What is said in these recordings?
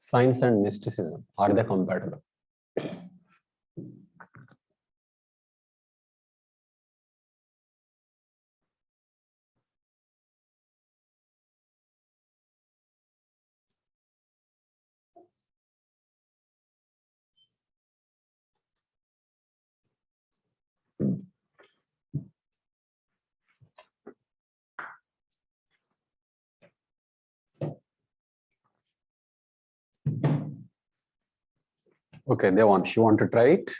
Science and mysticism, are they compatible? Okay, Devansh, you want to try it?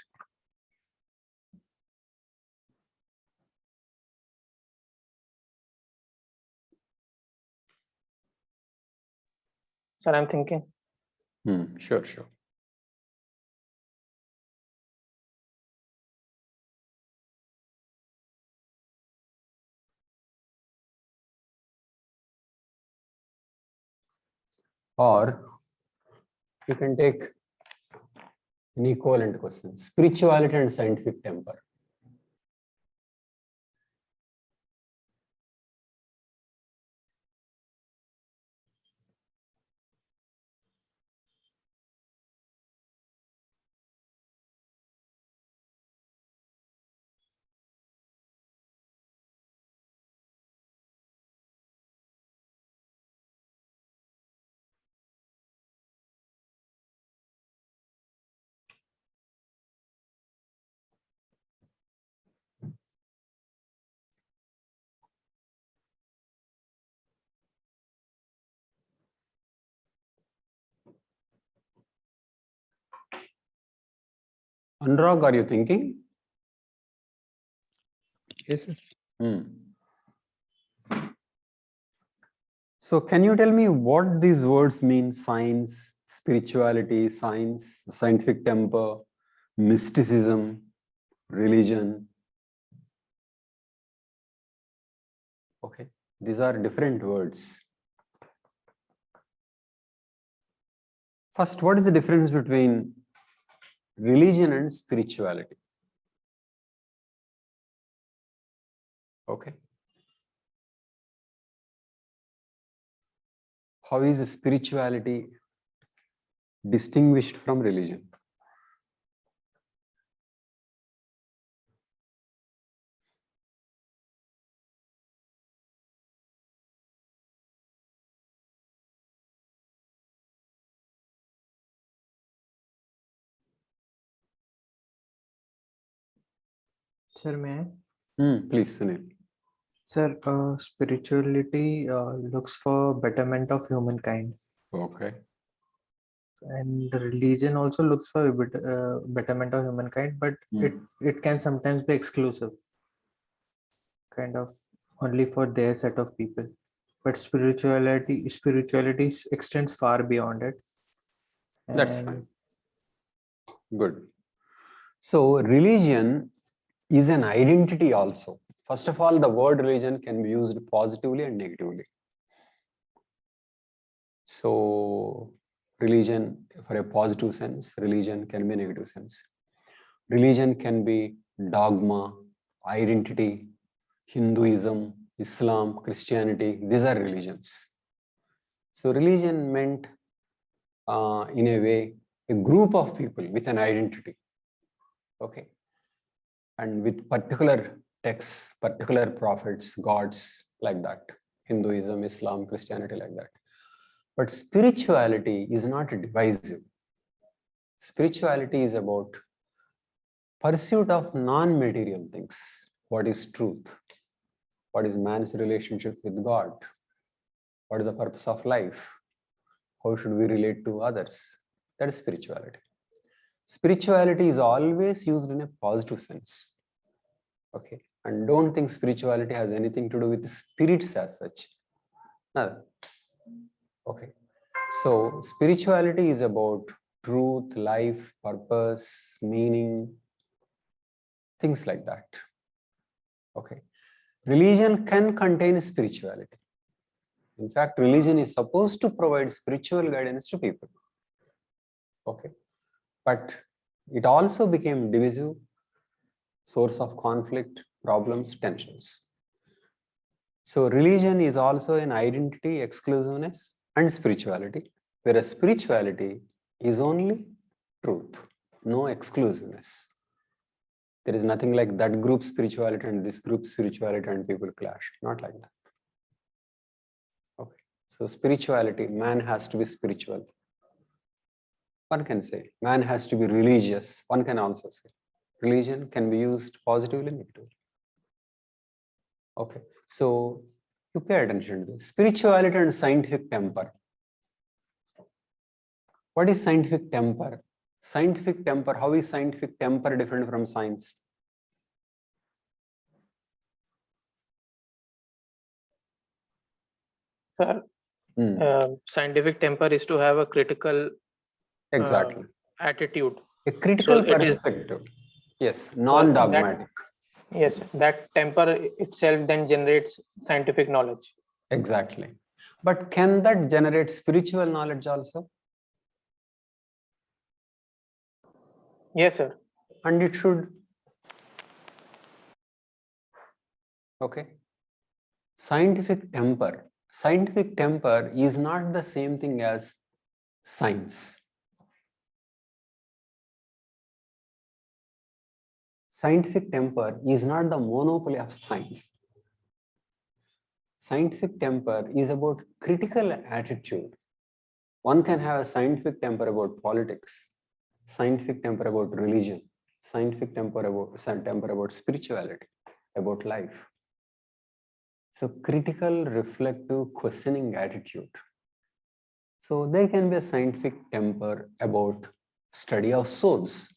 Sir, I'm thinking. Sure. Or you can take an equivalent question, spirituality and scientific temper. Anurag, are you thinking? Yes, sir. So can you tell me what these words mean? Science, spirituality, science, scientific temper, mysticism, religion. Okay, these are different words. First, what is the difference between religion and spirituality? Okay. How is spirituality distinguished from religion? Sir, may I? Please, Sunil. Sir, spirituality looks for betterment of humankind, Okay. and the religion also looks for betterment of humankind, but it can sometimes be exclusive, kind of only for their set of people. But spirituality extends far beyond it. That's fine. Good. So religion is an identity also. First of all, the word religion can be used positively and negatively. So religion, for a positive sense, religion can be a negative sense. Religion can be dogma, identity, Hinduism, Islam, Christianity. These are religions. So religion meant, in a way, a group of people with an identity. Okay. And with particular texts, particular prophets, gods, like that. Hinduism, Islam, Christianity, like that. But spirituality is not divisive. Spirituality is about pursuit of non-material things. What is truth? What is man's relationship with God? What is the purpose of life? How should we relate to others? That is spirituality. Spirituality is always used in a positive sense. Okay. And don't think spirituality has anything to do with spirits as such. No. Okay. So spirituality is about truth, life, purpose, meaning, things like that. Okay. Religion can contain spirituality. In fact, religion is supposed to provide spiritual guidance to people. Okay. But it also became divisive, source of conflict, problems, tensions. So religion is also an identity, exclusiveness, and spirituality. whereas spirituality is only truth, no exclusiveness. There is nothing like that group spirituality and this group spirituality and people clash. Not like that. Okay. So spirituality, man has to be spiritual. One can say man has to be religious. One can also say religion can be used positively, negatively. Okay. So you pay attention to this. Spirituality and scientific temper. What is scientific temper? Scientific temper, how is scientific temper different from science? Sir, scientific temper is to have a critical Exactly. attitude. A critical So it is perspective. Yes, non-dogmatic. Yes, that temper itself then generates scientific knowledge. Exactly. But can that generate spiritual knowledge also? Yes, sir. And it should. Okay. Scientific temper. Scientific temper is not the same thing as science. Scientific temper is not the monopoly of science. Scientific temper is about critical attitude. One can have a scientific temper about politics, scientific temper about religion, scientific temper about spirituality, about life. So critical, reflective, questioning attitude. So there can be a scientific temper about study of souls,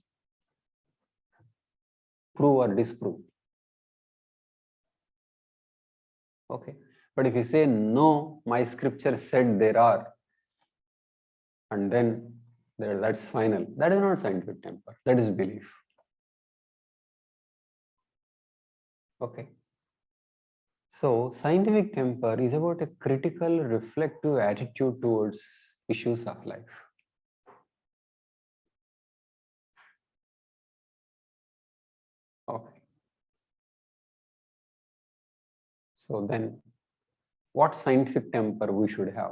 prove or disprove. Okay. But if you say, no, my scripture said there are, and then that's final. That is not scientific temper. That is belief. Okay. So scientific temper is about a critical, reflective attitude towards issues of life. Okay. So then, what scientific temper we should have?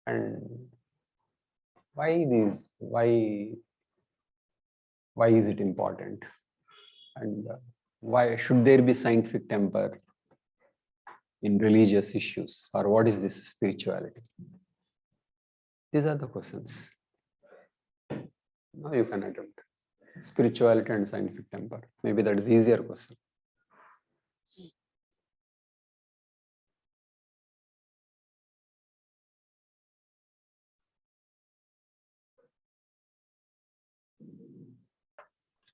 And why these? Why is it important? And why should there be scientific temper in religious issues, or what is this spirituality? These are the questions. Now you can attempt spirituality and scientific temper. Maybe that is easier question.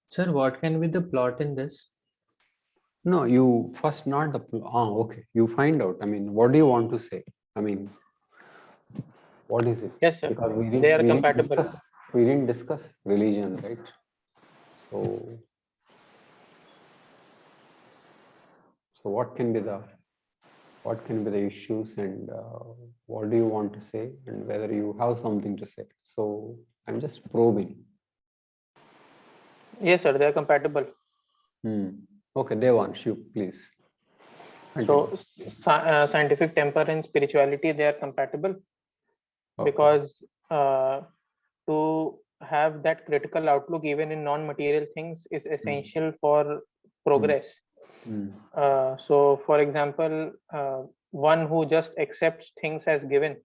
Sir, what can be the plot in this? No, you first not the. Okay. You find out. I mean, what do you want to say? I mean, what is it? Yes, sir. Because They are compatible. We didn't discuss religion, right? So what can be the issues, and what do you want to say, and whether you have something to say? So I'm just probing. Yes, sir. They are compatible. Okay, Devansh, you please. So scientific temper and spirituality, they are compatible. Okay. Because to have that critical outlook even in non-material things is essential for progress. So for example, one who just accepts things as given,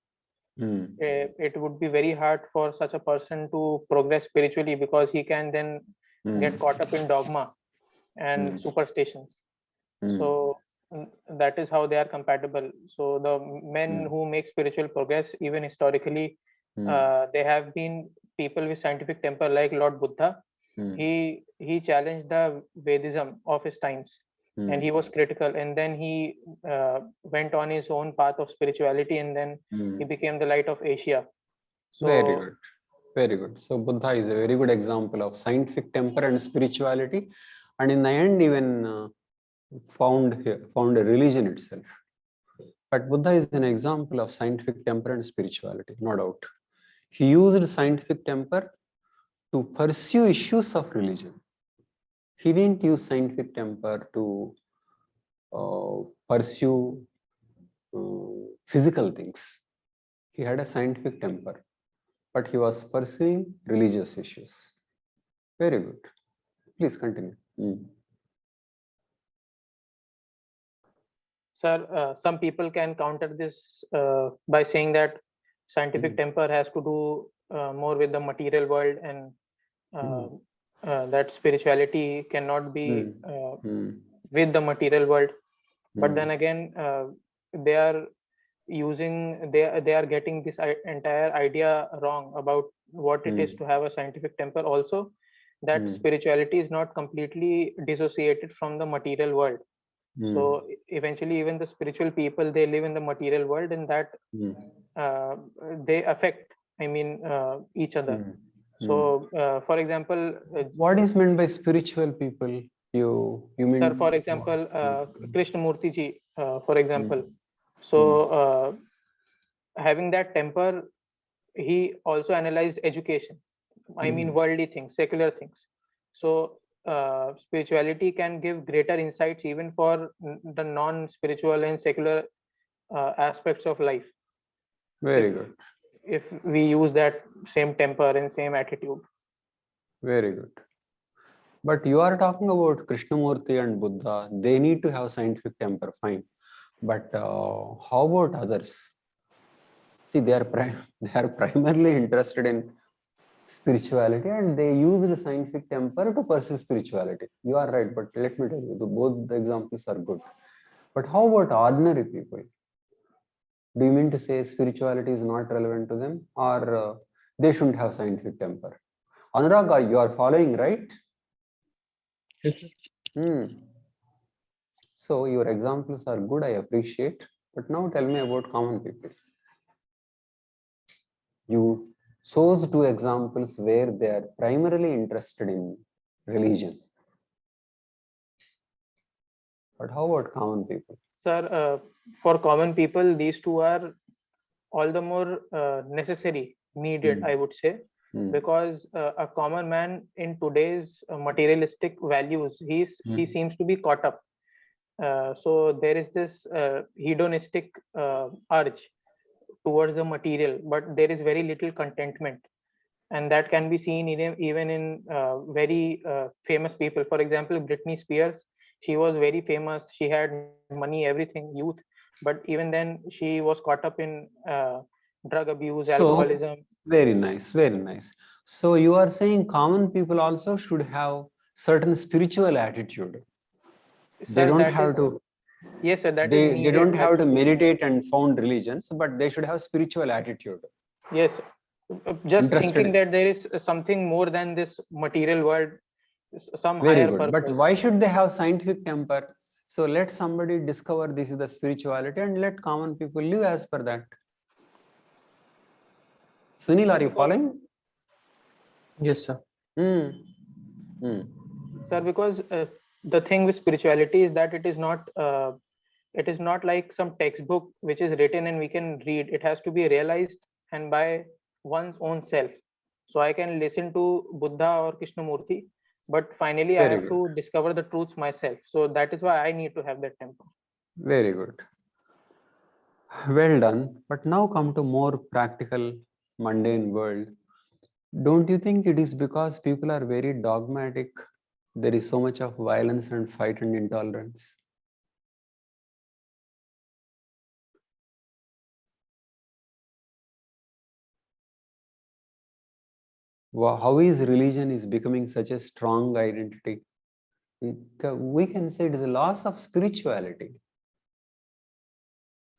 it would be very hard for such a person to progress spiritually, because he can then get caught up in dogma and superstitions. So that is how they are compatible. So the men who make spiritual progress, even historically, they have been people with scientific temper, like Lord Buddha. He challenged the Vedism of his times, and he was critical, and then he went on his own path of spirituality, and then he became the light of Asia. So very good, very good. So Buddha is a very good example of scientific temper and spirituality, and in the end even found a religion itself. But Buddha is an example of scientific temper and spirituality, no doubt. He used scientific temper to pursue issues of religion. He didn't use scientific temper to pursue physical things. He had a scientific temper, but he was pursuing religious issues. Very good. Please continue. Sir, some people can counter this by saying that scientific temper has to do more with the material world, and that spirituality cannot be with the material world. But then again, they are they are getting this entire idea wrong about what it is to have a scientific temper. Also, that spirituality is not completely dissociated from the material world. So eventually, even the spiritual people, they live in the material world, and that they affect, each other. So, for example, what is meant by spiritual people? You mean? Sir, for example, Krishnamurti ji, for example. So, having that temper, he also analyzed education. Worldly things, secular things. So, spirituality can give greater insights even for the non-spiritual and secular aspects of life. Very good. If we use that same temper and same attitude. Very good. But you are talking about Krishnamurti and Buddha. They need to have scientific temper, fine. But how about others? See, they are primarily interested in spirituality, and they use the scientific temper to pursue spirituality. You are right, but let me tell you, both the examples are good. But how about ordinary people? Do you mean to say spirituality is not relevant to them, or they shouldn't have scientific temper? Anurag, you are following, right? Yes, sir. So your examples are good, I appreciate. But now tell me about common people. You chose two examples where they are primarily interested in religion. But how about common people? Sir, for common people, these two are all the more necessary, needed, I would say, because a common man in today's materialistic values, he seems to be caught up. So there is this hedonistic urge towards the material, but there is very little contentment, and that can be seen even in very famous people. For example, Britney Spears, she was very famous, she had money, everything, youth, but even then she was caught up in drug abuse, alcoholism. Very nice, very nice. So you are saying common people also should have certain spiritual attitude. Sir, they don't have to. Yes, sir, that they, is needed. They don't have to meditate and found religions, but they should have spiritual attitude. Yes, just thinking that there is something more than this material world, some very higher good purpose. But why should they have scientific temper? So let somebody discover this is the spirituality and let common people live as per that. Sunil, are you following? Yes, sir. Sir, because the thing with spirituality is that it is not like some textbook which is written and we can read. It has to be realized and by one's own self. So I can listen to Buddha or Krishnamurti, but finally I have to discover the truths myself. So that is why I need to have that temper. Very good. Well done. But now come to more practical, mundane world. Don't you think it is because people are very dogmatic? There is so much of violence and fight and intolerance. How is religion is becoming such a strong identity? We can say it is a loss of spirituality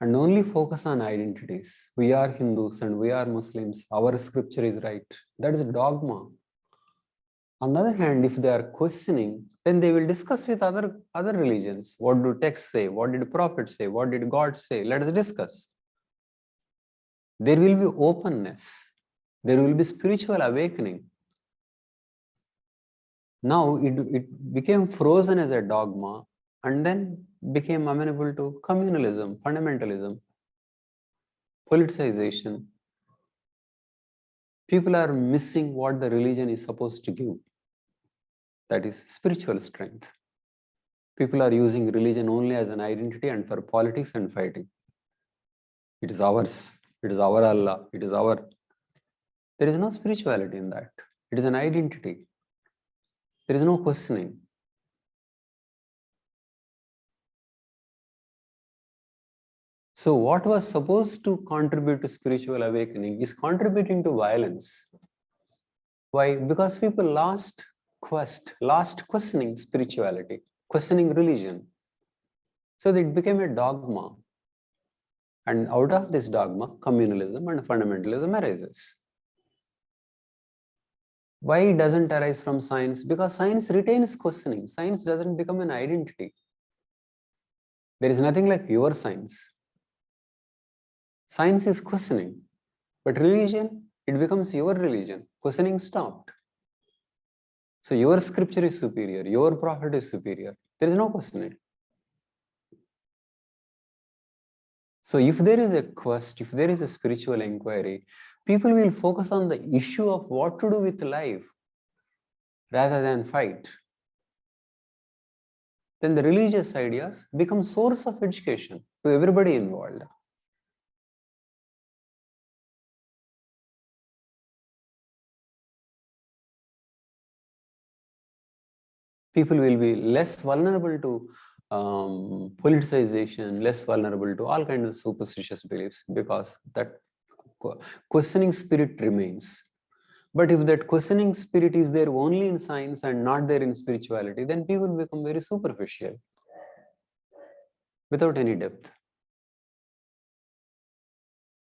and only focus on identities. We are Hindus and we are Muslims. Our scripture is right. That is a dogma. On the other hand, if they are questioning, then they will discuss with other religions. What do texts say? What did prophets say? What did God say? Let us discuss. There will be openness. There will be spiritual awakening. Now it became frozen as a dogma and then became amenable to communalism, fundamentalism, politicization. People are missing what the religion is supposed to give. That is spiritual strength. People are using religion only as an identity and for politics and fighting. It is ours. It is our Allah. It is our. There is no spirituality in that. It is an identity. There is no questioning. So what was supposed to contribute to spiritual awakening is contributing to violence. Why? Because people lost questioning spirituality, questioning religion. So it became a dogma. And out of this dogma, communalism and fundamentalism arises. Why it doesn't arise from science? Because science retains questioning. Science doesn't become an identity. There is nothing like your science. Science is questioning. But religion, it becomes your religion. Questioning stopped. So your scripture is superior. Your prophet is superior. There is no questioning. So if there is a quest, if there is a spiritual inquiry, people will focus on the issue of what to do with life rather than fight. Then the religious ideas become source of education to everybody involved. People will be less vulnerable to politicization, less vulnerable to all kinds of superstitious beliefs because that questioning spirit remains. But if that questioning spirit is there only in science and not there in spirituality, then people become very superficial without any depth.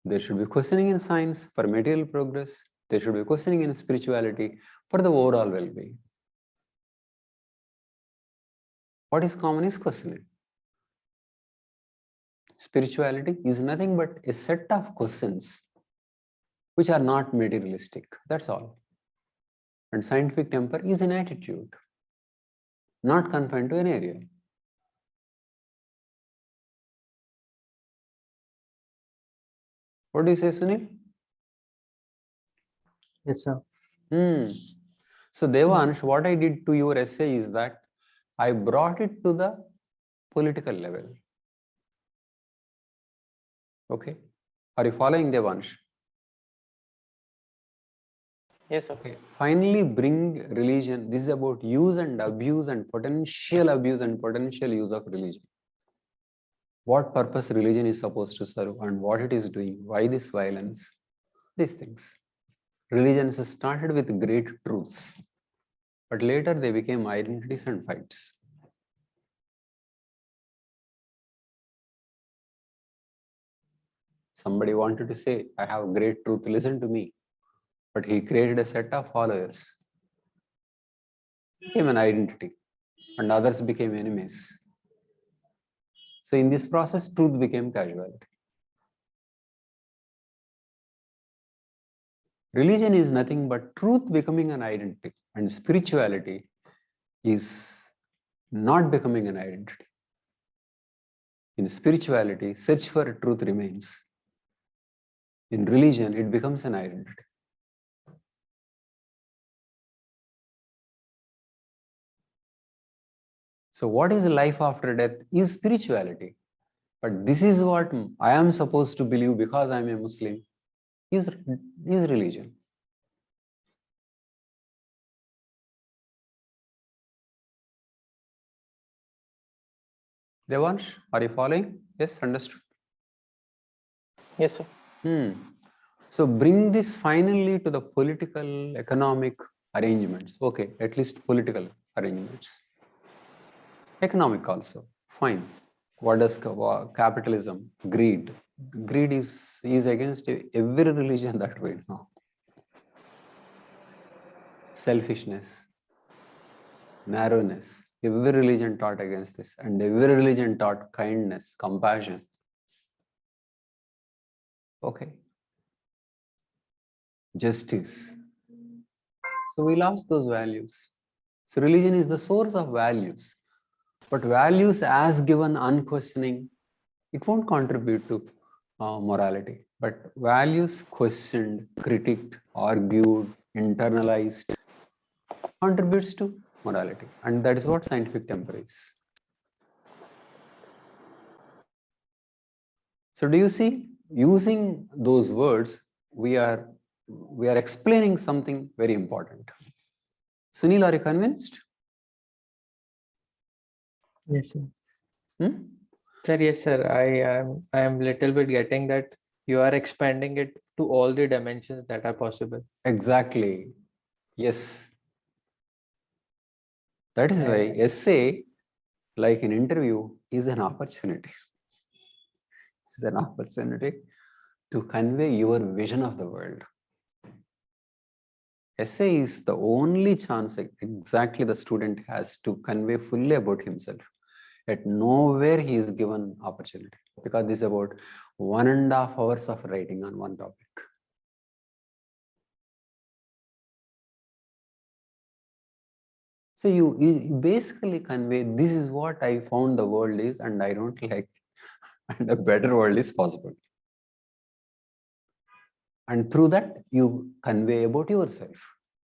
There should be questioning in science for material progress. There should be questioning in spirituality for the overall well-being. What is common is questioning. Spirituality is nothing but a set of questions which are not materialistic. That's all. And scientific temper is an attitude, not confined to an area. What do you say, Sunil? Yes, sir. So Devansh, what I did to your essay is that I brought it to the political level. Okay. Are you following, Devansh? Yes, sir. Okay. Finally, bring religion. This is about use and abuse and potential abuse and potential use of religion. What purpose religion is supposed to serve and what it is doing, why this violence, these things. Religions started with great truths, but later they became identities and fights. Somebody wanted to say, I have great truth, listen to me. But he created a set of followers, became an identity, and others became enemies. So in this process, truth became casualty. Religion is nothing but truth becoming an identity, and spirituality is not becoming an identity. In spirituality, search for truth remains. In religion, it becomes an identity. So what is life after death is spirituality. But this is what I am supposed to believe because I am a Muslim is religion. Devansh, are you following? Yes, understood. Yes, sir. So bring this finally to the political, economic arrangements. Okay, at least political arrangements. Economic also, fine. What does capitalism, greed? Greed is against every religion that we know. Selfishness, narrowness. Every religion taught against this, and every religion taught kindness, compassion. Okay. Justice. So we lost those values. So religion is the source of values. But values as given unquestioning, it won't contribute to morality. But values questioned, critiqued, argued, internalized, contributes to morality. And that is what scientific temper is. So do you see using those words, we are explaining something very important. Sunil, are you convinced? Yes, sir. Hmm? Sir, yes, sir. I am little bit getting that you are expanding it to all the dimensions that are possible. Exactly. Yes. That is why essay, like an interview, is an opportunity. It's an opportunity to convey your vision of the world. Essay is the only chance exactly the student has to convey fully about himself. At nowhere he is given opportunity, because this is about 1.5 hours of writing on one topic. So you basically convey, this is what I found the world is and I don't like, and a better world is possible. And through that, you convey about yourself.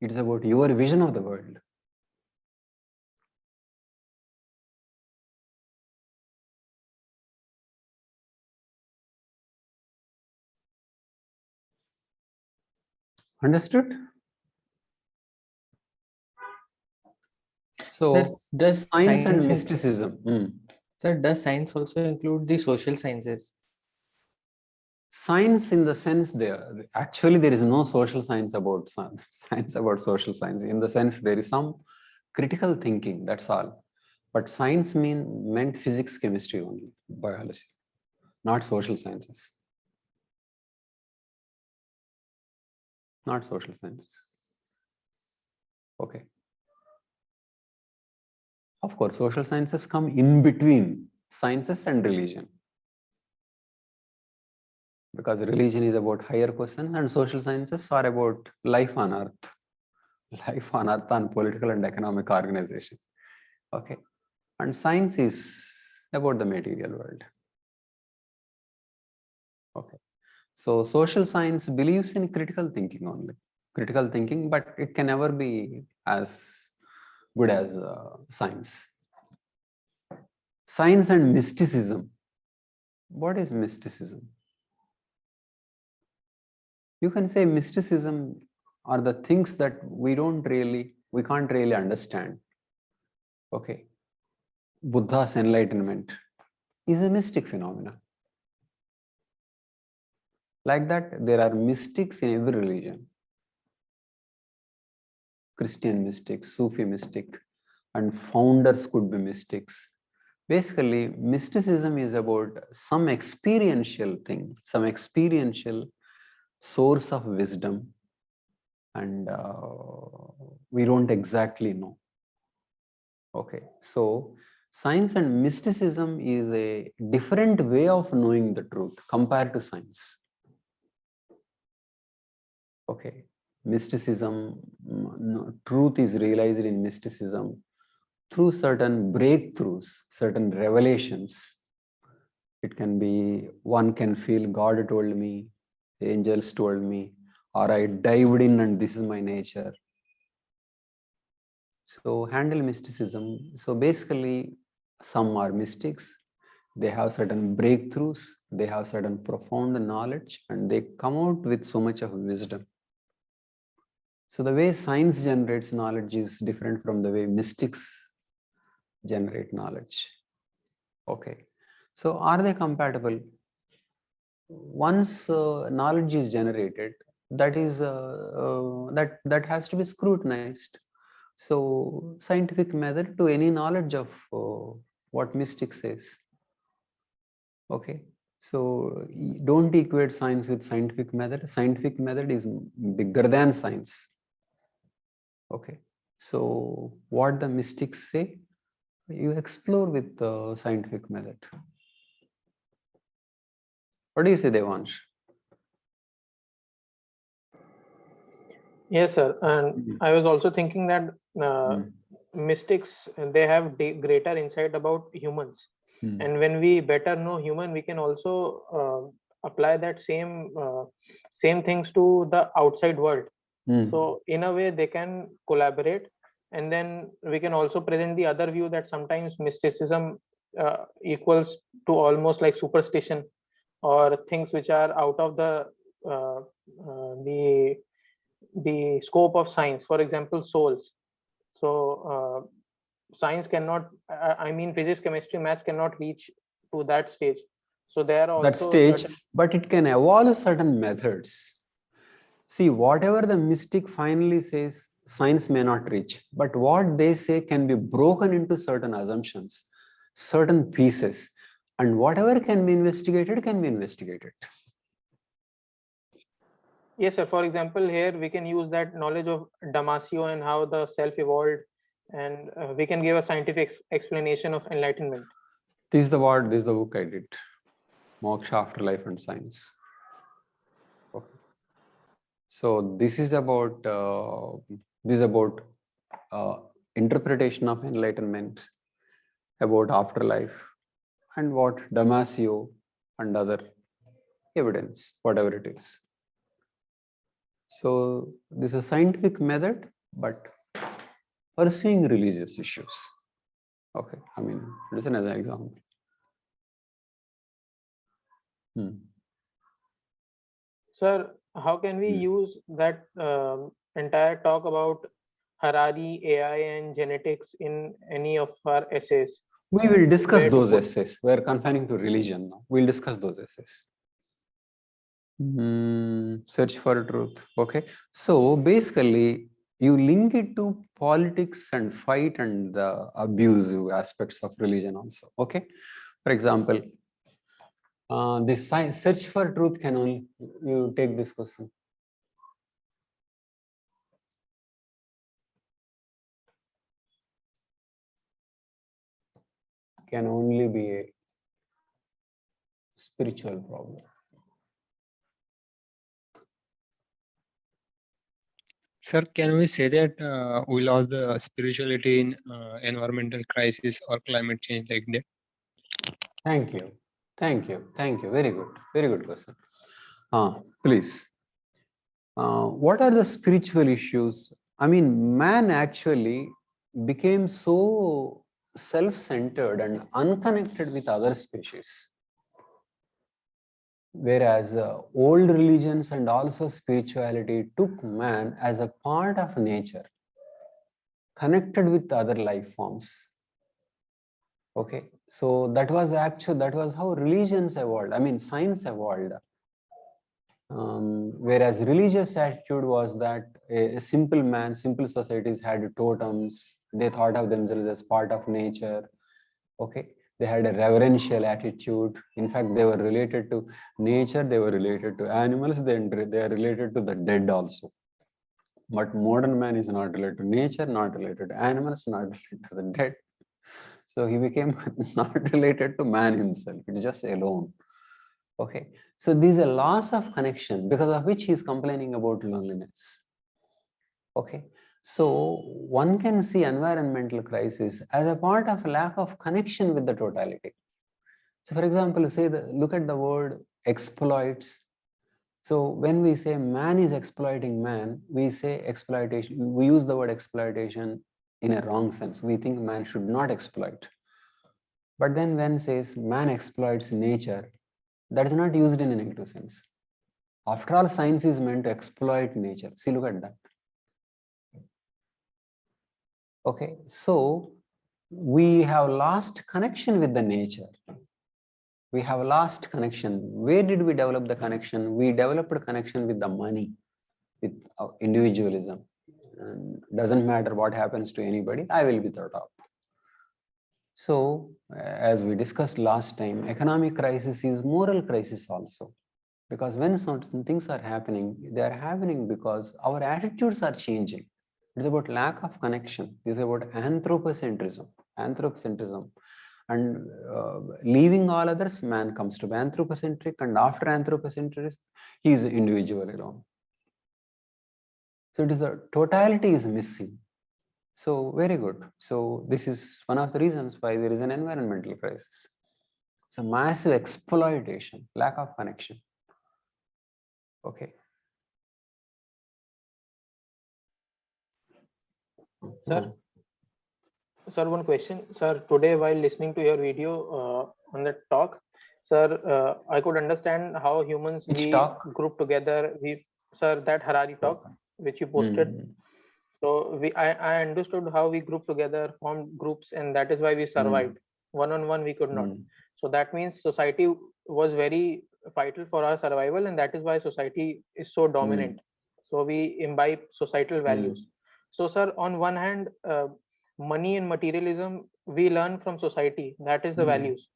It's about your vision of the world. Understood? Sir, So, does science and science mysticism. Sir, does science also include the social sciences? Science, in the sense, there is no social science about science about social science. In the sense, there is some critical thinking, that's all. But science meant physics, chemistry only, biology, not social sciences. Not social sciences. Okay. Of course, social sciences come in between sciences and religion. Because religion is about higher questions and social sciences are about life on earth. Life on earth and political and economic organization. Okay. And science is about the material world. Okay. So social science believes in critical thinking only. Critical thinking, but it can never be as good as science. Science and mysticism. What is mysticism? You can say mysticism are the things that we can't really understand. Okay. Buddha's enlightenment is a mystic phenomenon. Like that, there are mystics in every religion. Christian mystics, Sufi mystic, and founders could be mystics. Basically, mysticism is about some experiential thing, some experiential source of wisdom, and we don't exactly know. Okay, so science and mysticism is a different way of knowing the truth compared to science. Okay, mysticism, truth is realized in mysticism through certain breakthroughs, certain revelations. It can be, one can feel God told me, angels told me, or I dived in and this is my nature. So handle mysticism. So basically, some are mystics. They have certain breakthroughs. They have certain profound knowledge, and they come out with so much of wisdom. So the way science generates knowledge is different from the way mystics generate knowledge. Okay. So are they compatible? Once knowledge is generated, that has to be scrutinized. So scientific method to any knowledge of what mystic says. Okay. So don't equate science with scientific method. Scientific method is bigger than science. Okay. So what the mystics say, you explore with the scientific method. What do you say, Devansh? Yes, sir. And I was also thinking that mystics, they have greater insight about humans. And when we better know human, we can also apply that same things to the outside world. So in a way, they can collaborate, and then we can also present the other view that sometimes mysticism equals to almost like superstition, or things which are out of the scope of science. For example, souls. So science cannot, I mean, physics, chemistry, maths cannot reach to that stage. So there are That also stage, certain. but it can evolve certain methods. See, whatever the mystic finally says, science may not reach, but what they say can be broken into certain assumptions, certain pieces, and whatever can be investigated can be investigated. Yes, sir. For example, here we can use that knowledge of Damasio and how the self evolved, and we can give a scientific explanation of enlightenment. This is the book I did, Moksha, Afterlife and Science. Okay. So this is about interpretation of enlightenment, about afterlife, and what Damasio and other evidence, whatever it is. So this is a scientific method, but pursuing religious issues. Okay, I mean, listen as an example. Sir, how can we use that entire talk about Harari, AI, and genetics in any of our essays? We will discuss those essays. We are confining to religion now. We'll discuss those essays. Search for truth. Okay. So basically, you link it to politics and fight and the abusive aspects of religion also. Okay. For example, this search for truth can only, you take this question. Can only be a spiritual problem. Sir, can we say that we lost the spirituality in environmental crisis or climate change like that? Thank you. Thank you. Thank you. Very good. Very good question. Please. What are the spiritual issues? I mean, man actually became so self-centered and unconnected with other species. Whereas old religions and also spirituality took man as a part of nature, connected with other life forms. Okay, so that was how religions evolved. I mean, science evolved. Whereas religious attitude was that a simple man, simple societies had totems. They thought of themselves as part of nature. Okay, they had a reverential attitude. In fact, they were related to nature. They were related to animals. They are related to the dead also. But modern man is not related to nature, not related to animals, not related to the dead. So he became not related to man himself. It's just alone. Okay, so these are loss of connection because of which he is complaining about loneliness. Okay, so one can see environmental crisis as a part of lack of connection with the totality. So for example, look at the word exploits. So when we say man is exploiting man, we say exploitation, we use the word exploitation in a wrong sense. We think man should not exploit. But then when says man exploits nature, that is not used in a negative sense. After all, science is meant to exploit nature. See, look at that. Okay, so we have lost connection with the nature. We have lost connection. Where did we develop the connection? We developed a connection with the money, with individualism. And doesn't matter what happens to anybody, I will be the top. So, as we discussed last time, economic crisis is moral crisis also. Because when certain things are happening, they are happening because our attitudes are changing. It's about lack of connection. It's about anthropocentrism. And leaving all others, man comes to be anthropocentric, and after anthropocentrism, he is individual alone. So it is the totality is missing. So very good. So this is one of the reasons why there is an environmental crisis. So massive exploitation, lack of connection. Okay. Sir, one question. Sir, today while listening to your video on the talk, Sir, I could understand how humans Which we talk? group together. Sir, that Harari talk Okay. which you posted. Mm. So I understood how we grouped together, formed groups, and that is why we survived. One on one, we could not. So that means society was very vital for our survival, and that is why society is so dominant. So we imbibe societal values. So, sir, on one hand, money and materialism we learn from society. That is the values.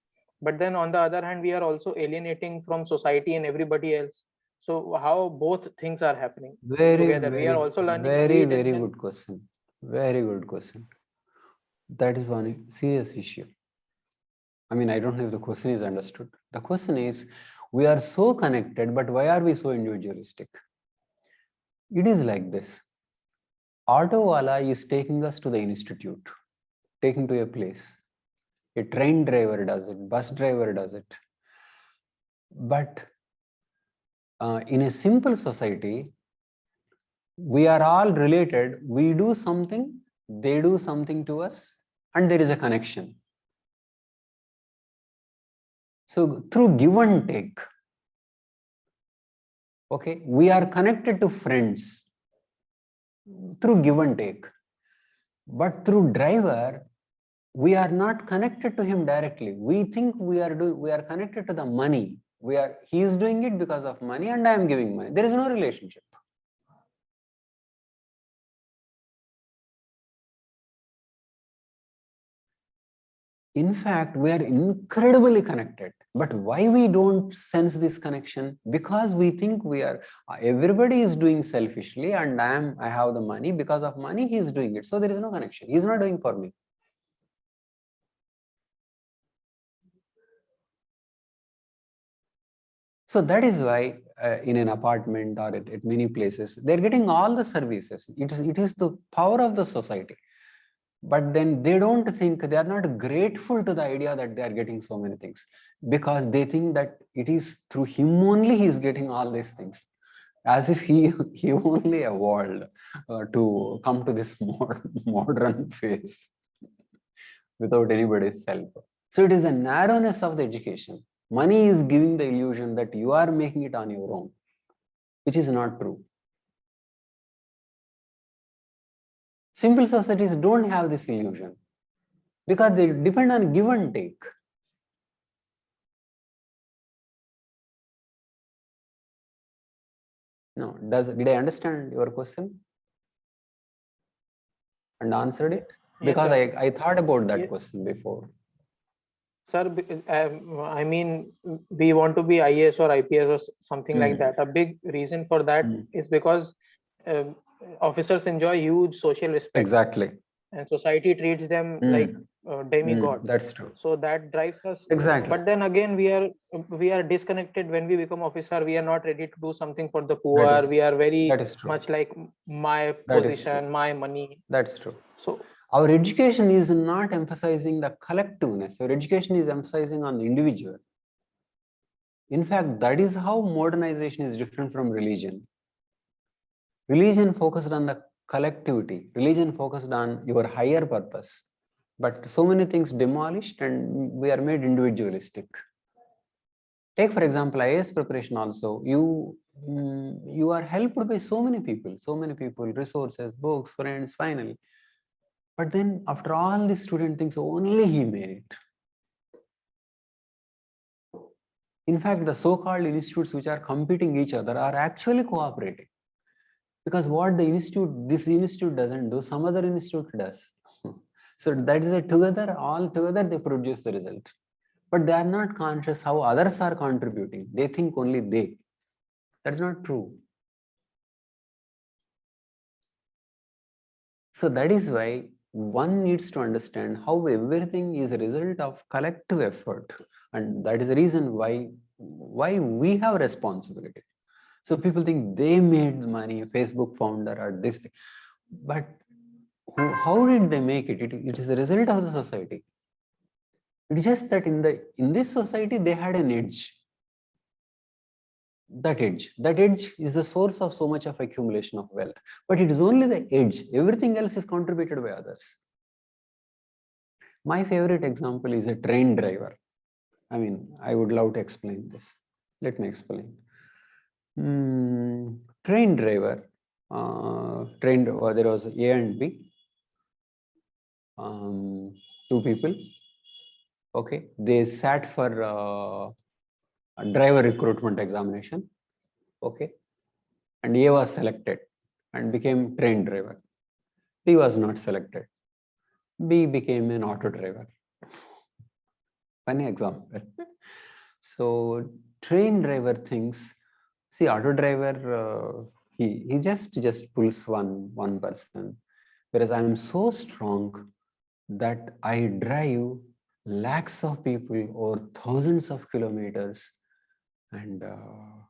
But then on the other hand, we are also alienating from society and everybody else. So how both things are happening together? We are also learning very greed and then good question. Very good question. That is one serious issue. I mean, I don't know if the question is understood. The question is, we are so connected, but why are we so individualistic? It is like this. Auto wala is taking us to the institute, taking to a place. A train driver does it, bus driver does it. But in a simple society, we are all related. We do something, they do something to us, and there is a connection. So through give and take, okay, we are connected to friends through give and take. But through driver, we are not connected to him directly. We think we are connected to the money. He is doing it because of money, and I am giving money. There is no relationship. In fact, we are incredibly connected. But why we don't sense this connection? Because we think everybody is doing selfishly, and I have the money. Because of money, he is doing it. So there is no connection. He is not doing for me. So that is why in an apartment or at many places, they're getting all the services. It is the power of the society. But then they don't think, they are not grateful to the idea that they are getting so many things, because they think that it is through him only he is getting all these things, as if he only evolved to come to this modern phase without anybody's help. So it is the narrowness of the education. Money is giving the illusion that you are making it on your own, which is not true. Simple societies don't have this illusion because they depend on give and take. No, did I understand your question and answered it? Because yes, I thought about that yes, question before. sir. I mean, we want to be IAS or IPS or something like that. A big reason for that is because officers enjoy huge social respect. Exactly. And society treats them like demigods. That's true. So that drives us. Exactly. But then again, we are disconnected when we become officer. We are not ready to do something for the poor. We are very much like my position, my money. That's true. So our education is not emphasizing the collectiveness. Our education is emphasizing on the individual. In fact, that is how modernization is different from religion. Religion focused on the collectivity. Religion focused on your higher purpose. But so many things demolished and we are made individualistic. Take for example, IAS preparation also. You are helped by so many people, resources, books, friends, finally. But then after all, the student thinks only he made it. In fact, the so-called institutes which are competing each other are actually cooperating. Because what this institute doesn't do, some other institute does. So that is why all together they produce the result. But they are not conscious how others are contributing. They think only they. That is not true. So that is why one needs to understand how everything is a result of collective effort. And that is the reason why we have responsibility. So people think they made money, Facebook founder or this thing. But how did they make it? It is the result of the society. It's just that in this society they had an edge. That edge is the source of so much of accumulation of wealth. But it is only the edge. Everything else is contributed by others. My favorite example is a train driver. I mean, I would love to explain this. Let me explain. Train driver, there was A and B, two people. Okay, they sat for a driver recruitment examination. Okay, and A was selected and became train driver. B was not selected. B became an auto driver. Funny example. So train driver thinks, see, auto driver, he just pulls one person, whereas I am so strong that I drive lakhs of people or thousands of kilometers, and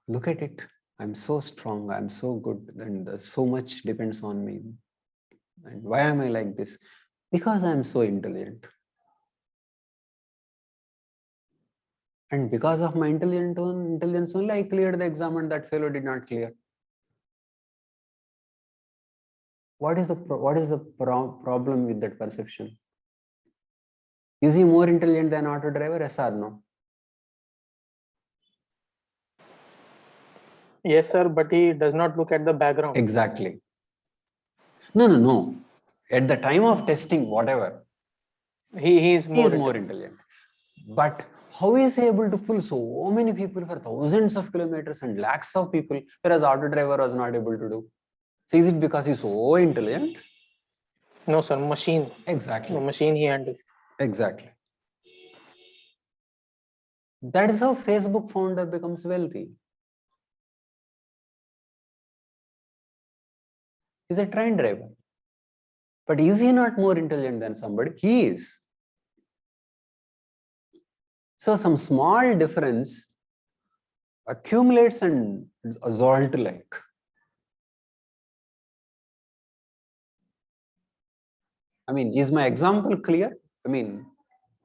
look at it. I'm so strong. I'm so good, and so much depends on me. And why am I like this? Because I'm so intelligent. And because of my intelligence only, I cleared the exam and that fellow did not clear. What is the problem with that perception? Is he more intelligent than auto driver? Yes or no? Yes, sir, but he does not look at the background. Exactly. No. At the time of testing, whatever, He is more intelligent. But how is he able to pull so many people for thousands of kilometers and lakhs of people, whereas auto driver was not able to do? So is it because he's so intelligent? No, sir, machine. Exactly. The machine he handles. Exactly. That is how Facebook founder becomes wealthy. He's a train driver. But is he not more intelligent than somebody? He is. So some small difference accumulates and assault like. I mean, is my example clear? I mean,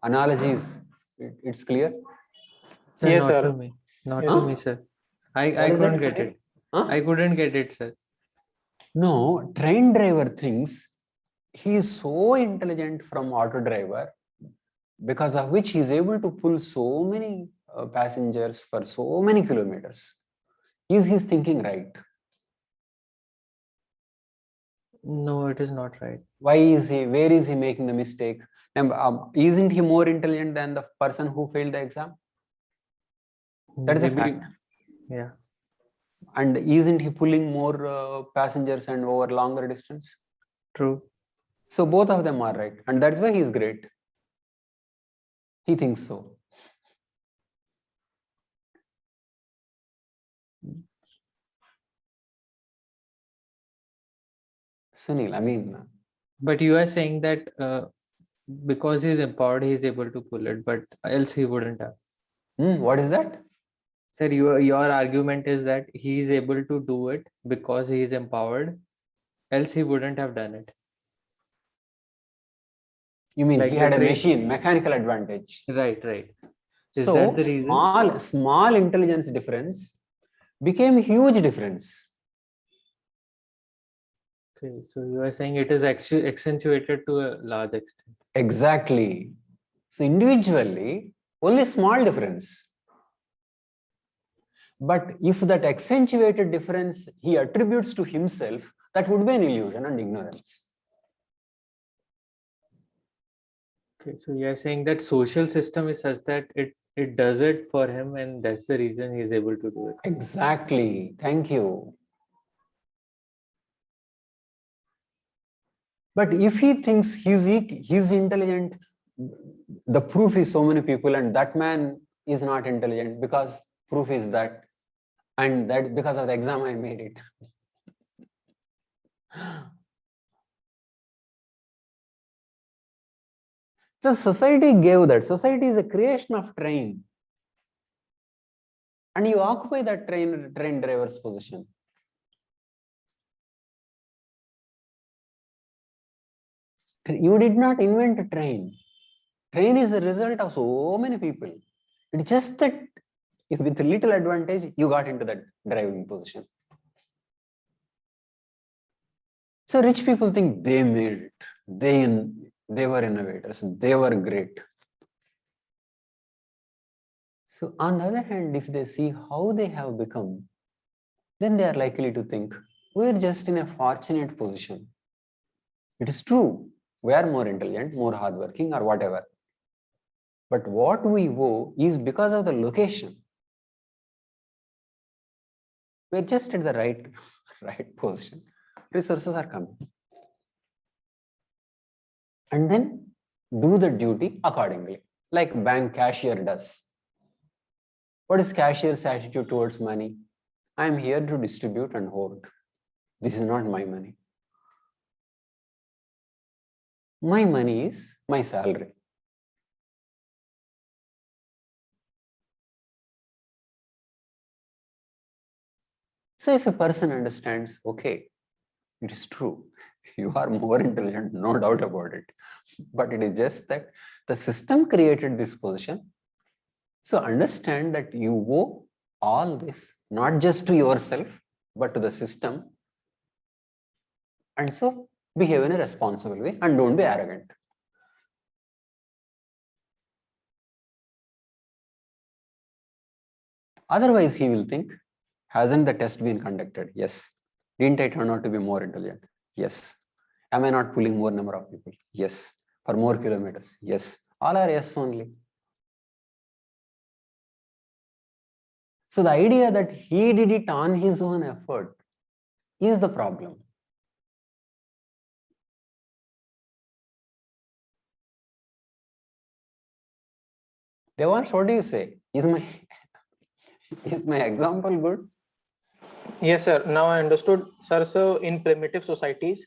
analogy is, it's clear? Sir, Yes, not sir. to me. Not Yes. to me, sir. I What is couldn't that, get Sunil? it. Huh? I couldn't get it, sir. No, train driver thinks he is so intelligent from auto driver, because of which he is able to pull so many passengers for so many kilometers. Is his thinking right? No, it is not right. Why is he? Where is he making the mistake? And isn't he more intelligent than the person who failed the exam? That is a Maybe, fact. yeah. And isn't he pulling more passengers and over longer distance? True. So both of them are right, and that's why he is great. He thinks so. Sunil, I mean, But you are saying that because he's empowered, he's able to pull it, but else he wouldn't have. what is that? Sir, your argument is that he is able to do it because he is empowered, else he wouldn't have done it. You mean Like he the had a train. mechanical advantage? Right. Is So that the reason? small intelligence difference became huge difference. Okay, so you are saying it is actually accentuated to a large extent. Exactly. So individually, only small difference. But if that accentuated difference he attributes to himself, that would be an illusion and ignorance. Okay, so you are saying that social system is such that it does it for him, and that's the reason he is able to do it. Exactly. Thank you. But if he thinks he's intelligent, the proof is so many people, and that man is not intelligent because proof is that, and that because of the exam I made it. The society gave that. Society is a creation of train. And you occupy that train driver's position. You did not invent a train. Train is the result of so many people. It's just that if with little advantage, you got into that driving position. So rich people think they made it. They were innovators. They were great. So on the other hand, if they see how they have become, then they are likely to think, we're just in a fortunate position. It is true, we are more intelligent, more hardworking, or whatever. But what we owe is because of the location. We're just at the right position. Resources are coming. And then do the duty accordingly, like bank cashier does. What is cashier's attitude towards money? I am here to distribute and hold. This is not my money. My money is my salary. So if a person understands, okay, it is true, you are more intelligent, no doubt about it. But it is just that the system created this position. So understand that you owe all this, not just to yourself, but to the system. And so behave in a responsible way and don't be arrogant. Otherwise, he will think, hasn't the test been conducted? Yes. Didn't I turn out to be more intelligent? Yes. Am I not pulling more number of people? Yes. For more kilometers? Yes. All are yes only. So the idea that he did it on his own effort is the problem. Devansh, what do you say? Is my example good? Yes, sir. Now I understood, sir. So in primitive societies,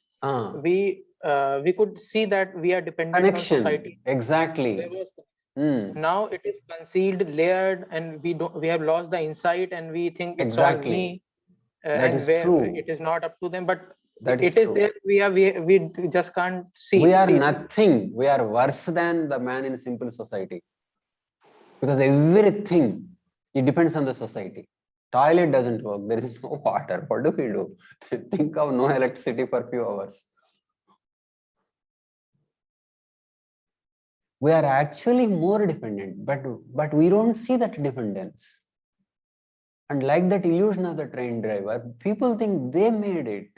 we could see that we are dependent on society. Exactly. Now it is concealed, layered, and we have lost the insight, and we think it's all me. That is true. It is not up to them, but that it is there. We just can't see. We are nothing. We are worse than the man in simple society. Because everything, it depends on the society. Toilet doesn't work. There is no water. What do we do? Think of no electricity for a few hours. We are actually more dependent, but we don't see that dependence. And like that illusion of the train driver, people think they made it.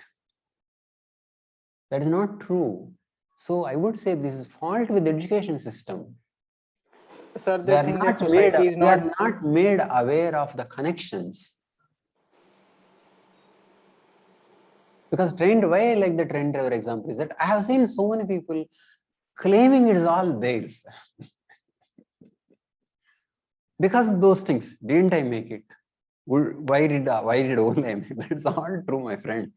That is not true. So I would say this is fault with the education system. Sir, they are not made aware of the connections. Because why I like the train driver example is that I have seen so many people claiming it is all theirs. Because those things, didn't I make it? Why did only I make it? It's all true, my friend.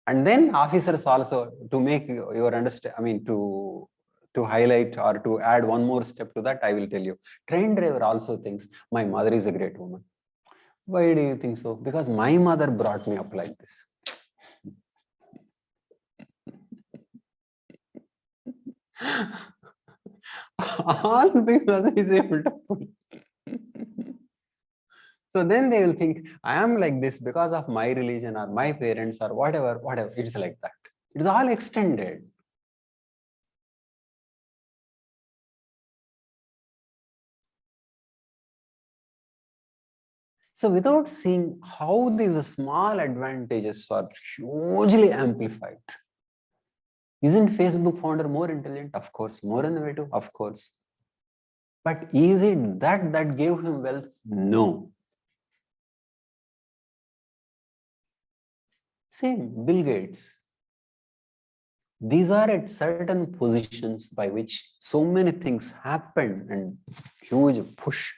And then officers also, to make your understand, I mean, to highlight or to add one more step to that, I will tell you. Train driver also thinks my mother is a great woman. Why do you think so? Because my mother brought me up like this. All because is able to pull. So then they will think, I am like this because of my religion or my parents or whatever. It's like that. It is all extended. So without seeing how these small advantages are hugely amplified. Isn't Facebook founder more intelligent? Of course. More innovative? Of course. But is it that gave him wealth? No. Same, Bill Gates. These are at certain positions by which so many things happen and huge push.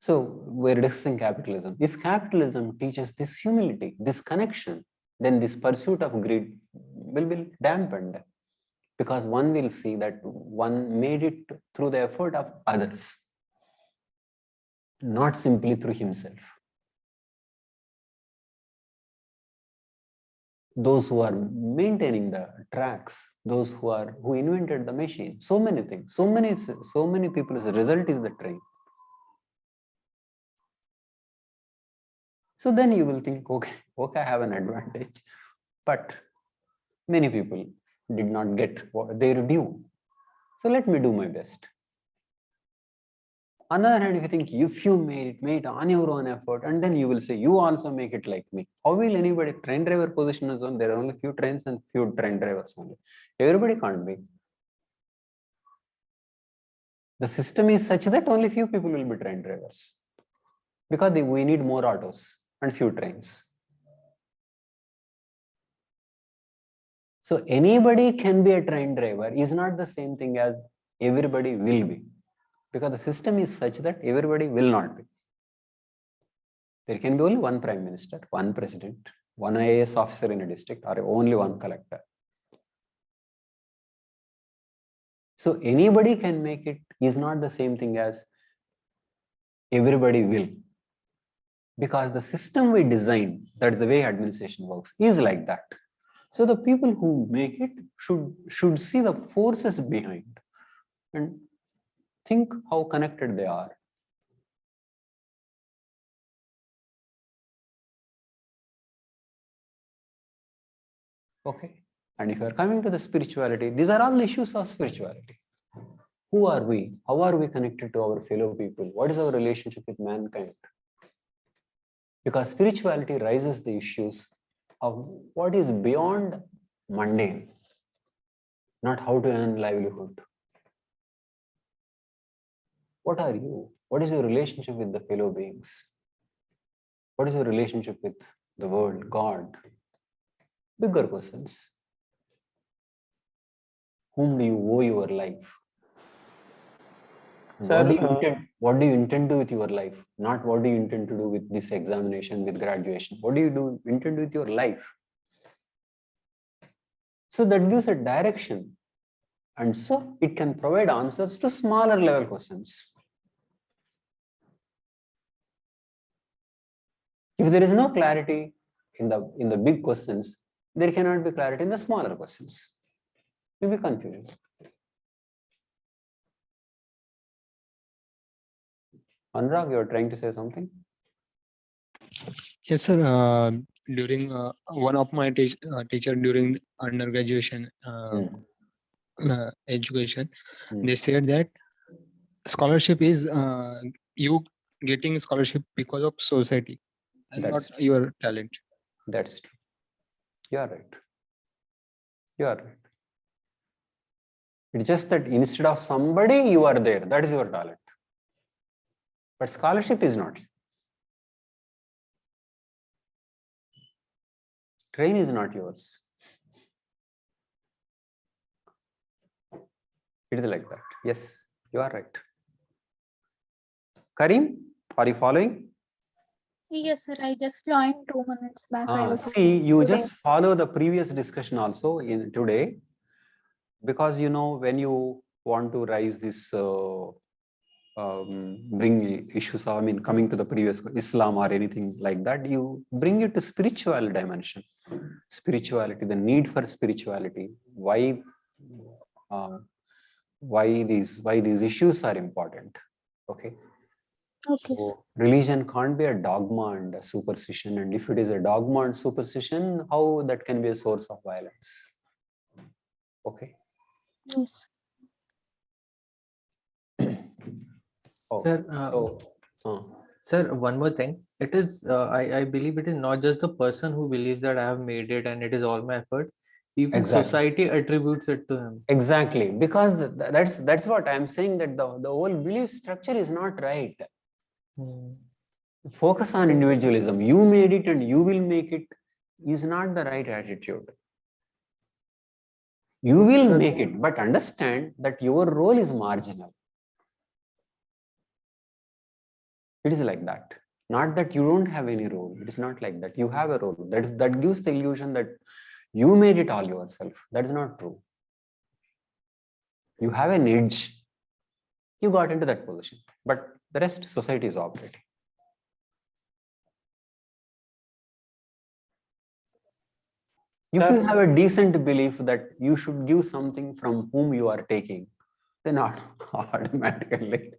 So we're discussing capitalism. If capitalism teaches this humility, this connection, then this pursuit of greed will be dampened, because one will see that one made it through the effort of others, not simply through himself. Those who are maintaining the tracks, those who invented the machine, so many things, so many people's result is the train. So then you will think, okay, I have an advantage. But many people did not get their due. So let me do my best. On the other hand, if you think if you made it on your own effort, and then you will say, you also make it like me. How will anybody? Train driver position is on, there are only few trains and few train drivers only. Everybody can't be. The system is such that only few people will be train drivers. Because we need more autos and few trains. So anybody can be a train driver is not the same thing as everybody will be. Because the system is such that everybody will not be. There can be only one prime minister, one president, one IAS officer in a district, or only one collector. So anybody can make it is not the same thing as everybody will. Because the system we design, that's the way administration works, is like that. So the people who make it should see the forces behind and think how connected they are. Okay. And if you are coming to the spirituality, these are all issues of spirituality. Who are we? How are we connected to our fellow people? What is our relationship with mankind? Because spirituality raises the issues of what is beyond mundane, not how to earn livelihood. What are you? What is your relationship with the fellow beings? What is your relationship with the world, God? Bigger questions. Whom do you owe your life? Sir, What do you intend to do with your life? Not what do you intend to do with this examination, with graduation? What do you intend to do with your life? So that gives a direction. And so it can provide answers to smaller level questions. If there is no clarity in the big questions, there cannot be clarity in the smaller questions. You'll be confused. Anurag, you are trying to say something? Yes, sir. During one of my teacher during undergraduation education, they said that scholarship is you getting scholarship because of society and not your talent. That's true. You are right. You are right. It's just that instead of somebody, you are there. That is your talent. But scholarship is not. Train is not yours. It is like that. Yes, you are right. Karim, are you following? Yes, sir. I just joined 2 minutes back. See, you just follow the previous discussion also in today, because you know when you want to raise this bring issues, I mean, coming to the previous Islam or anything like that, you bring it to spiritual dimension, spirituality, the need for spirituality, why these issues are important. Okay. So religion can't be a dogma and a superstition, and if it is a dogma and superstition, how that can be a source of violence? Okay. Yes. Oh, Sir, one more thing. It is, I believe it is not just the person who believes that I have made it and it is all my effort. Even society attributes it to him. Exactly, because that's what I'm saying, that the whole belief structure is not right. Focus on individualism. You made it and you will make it is not the right attitude. You will make it, but understand that your role is marginal. It is like that. Not that you don't have any role. It is not like that. You have a role. That gives the illusion that you made it all yourself. That is not true. You have an edge. You got into that position, but the rest society is operating. If you have a decent belief that you should give something from whom you are taking, then automatically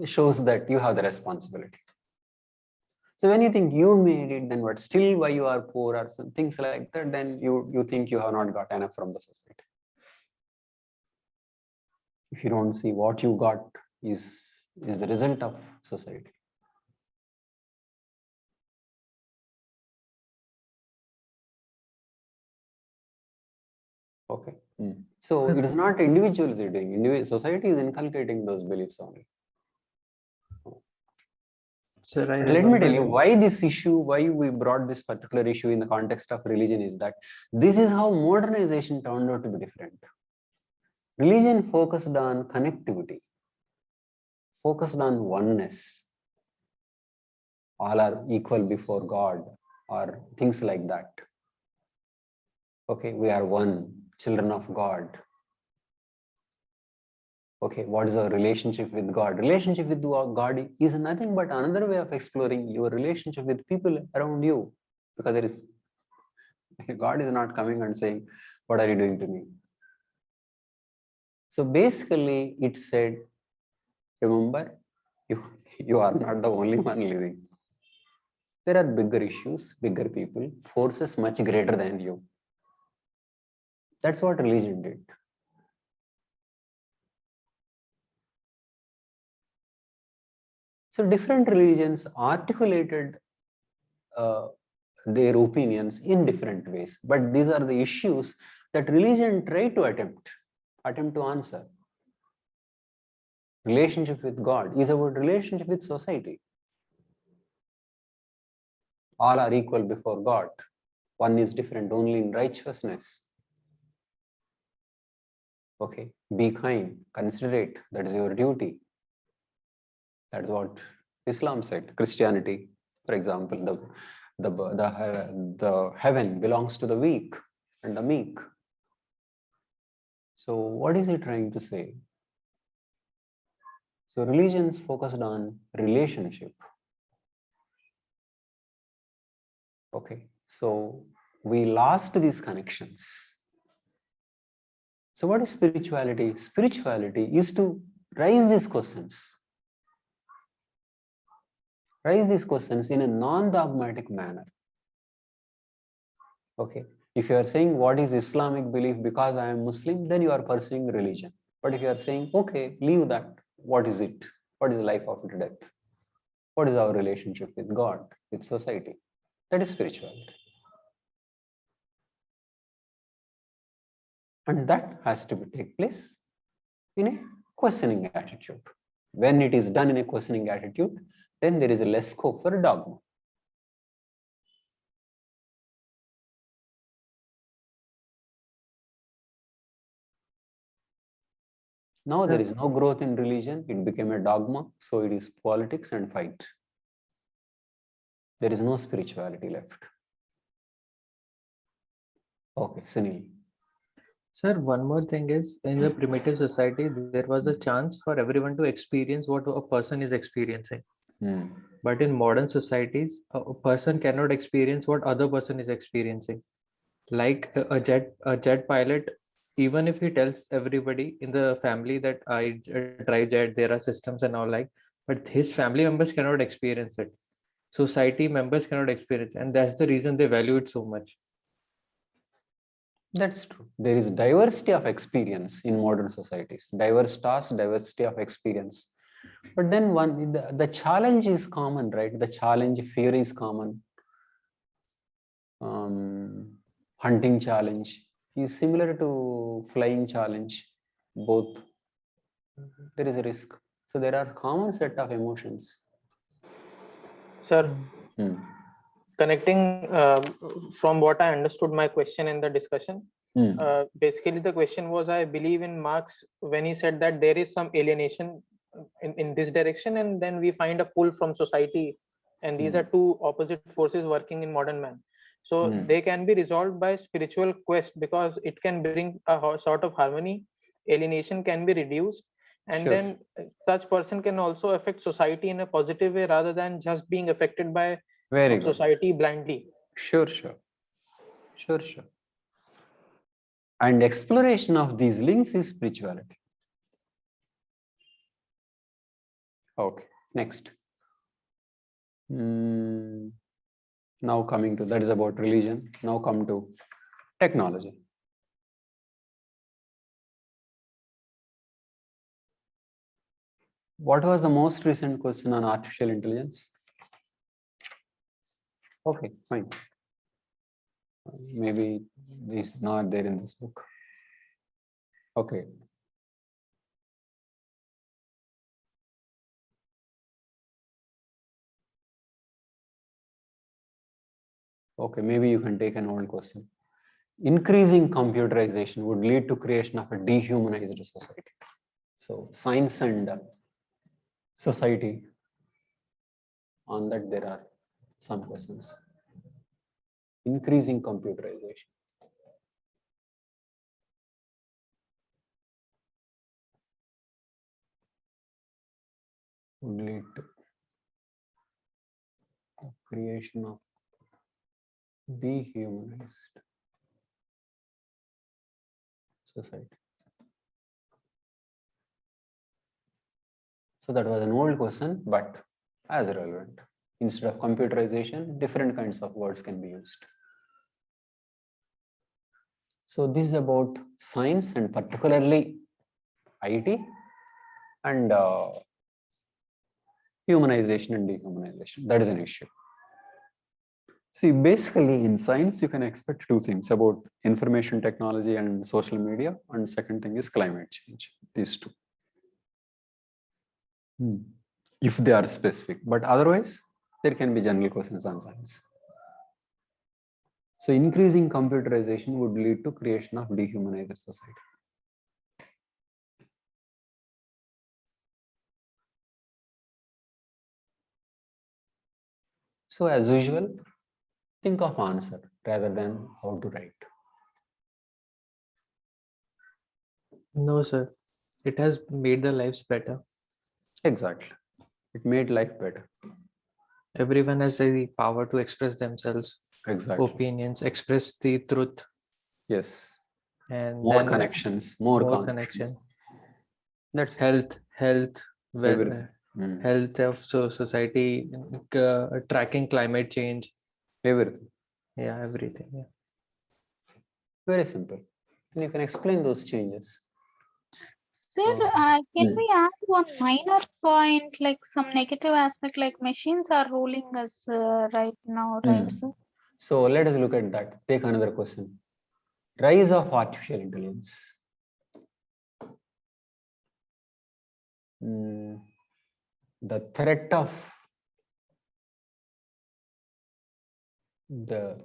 shows that you have the responsibility. So when you think you made it, then what? Still why you are poor or some things like that, then you think you have not got enough from the society. If you don't see what you got is the result of society. Okay. So it is not individuals are doing. Society is inculcating those beliefs only. Sir, I Let me tell you remember why this issue, why we brought this particular issue in the context of religion is that this is how modernization turned out to be different. Religion focused on connectivity, focused on oneness. All are equal before God or things like that. Okay, we are one, children of God. Okay, what is our relationship with God? Relationship with God is nothing but another way of exploring your relationship with people around you. Because there is God is not coming and saying, what are you doing to me? So basically it said, remember, you are not the only one living. There are bigger issues, bigger people, forces much greater than you. That's what religion did. So different religions articulated their opinions in different ways, but these are the issues that religion tried to attempt to answer. Relationship with God is about relationship with society. All are equal before God. One is different only in righteousness. Okay, be kind, considerate, that is your duty. That's what Islam said. Christianity, for example, the heaven belongs to the weak and the meek. So what is he trying to say? So religions focused on relationship. Okay, so we lost these connections. So what is spirituality? Spirituality is to raise these questions. Raise these questions in a non-dogmatic manner. Okay, if you are saying what is Islamic belief because I am Muslim, then you are pursuing religion. But if you are saying, okay, leave that, what is it? What is life after death? What is our relationship with God, with society? That is spirituality. And that has to take place in a questioning attitude. When it is done in a questioning attitude, then there is a less scope for a dogma. Now there is no growth in religion, it became a dogma, so it is politics and fight. There is no spirituality left. Okay, Sunil. Sir, one more thing is, in the primitive society, there was a chance for everyone to experience what a person is experiencing. But in modern societies, a person cannot experience what other person is experiencing. Like a jet pilot, even if he tells everybody in the family that I drive jet, there are systems and all like, but his family members cannot experience it. Society members cannot experience it, and that's the reason they value it so much. That's true. There is diversity of experience in modern societies. Diverse tasks, diversity of experience. But then the challenge is common, right? The challenge, fear is common. Hunting challenge is similar to flying challenge. Both, there is a risk. So there are common set of emotions. Sir, connecting from what I understood my question in the discussion, basically the question was, I believe in Marx when he said that there is some alienation in this direction, and then we find a pull from society, and these are two opposite forces working in modern man. So they can be resolved by spiritual quest because it can bring a sort of harmony. Alienation can be reduced, and then such person can also affect society in a positive way rather than just being affected by society blindly. Sure. And exploration of these links is spirituality. Okay, next. Now coming to, that is about religion. Now come to technology. What was the most recent question on artificial intelligence? Okay, fine. Maybe it's not there in this book. Okay. Okay, maybe you can take an old question. Increasing computerization would lead to creation of a dehumanized society. So science and society, on that there are some questions. Increasing computerization would lead to the creation of dehumanized society. So that was an old question, but as relevant. Instead of computerization, different kinds of words can be used. So this is about science and particularly IT and humanization and dehumanization. That is an issue. See, basically in science, you can expect two things about information technology and social media. And second thing is climate change, these two. If they are specific, but otherwise, there can be general questions on science. So increasing computerization would lead to creation of dehumanized society. So as usual, think of answer rather than how to write. No, sir. It has made the lives better. Exactly. It made life better. Everyone has the power to express themselves, Exactly. opinions, express the truth. Yes. And More then connections, more connection. That's health, everything. health of society, tracking climate change. Everything. Yeah, everything. Yeah. Very simple. And you can explain those changes. Sir, can we add one minor point, like some negative aspect, like machines are ruling us right now, right, sir? So let us look at that. Take another question. Rise of artificial intelligence. The threat of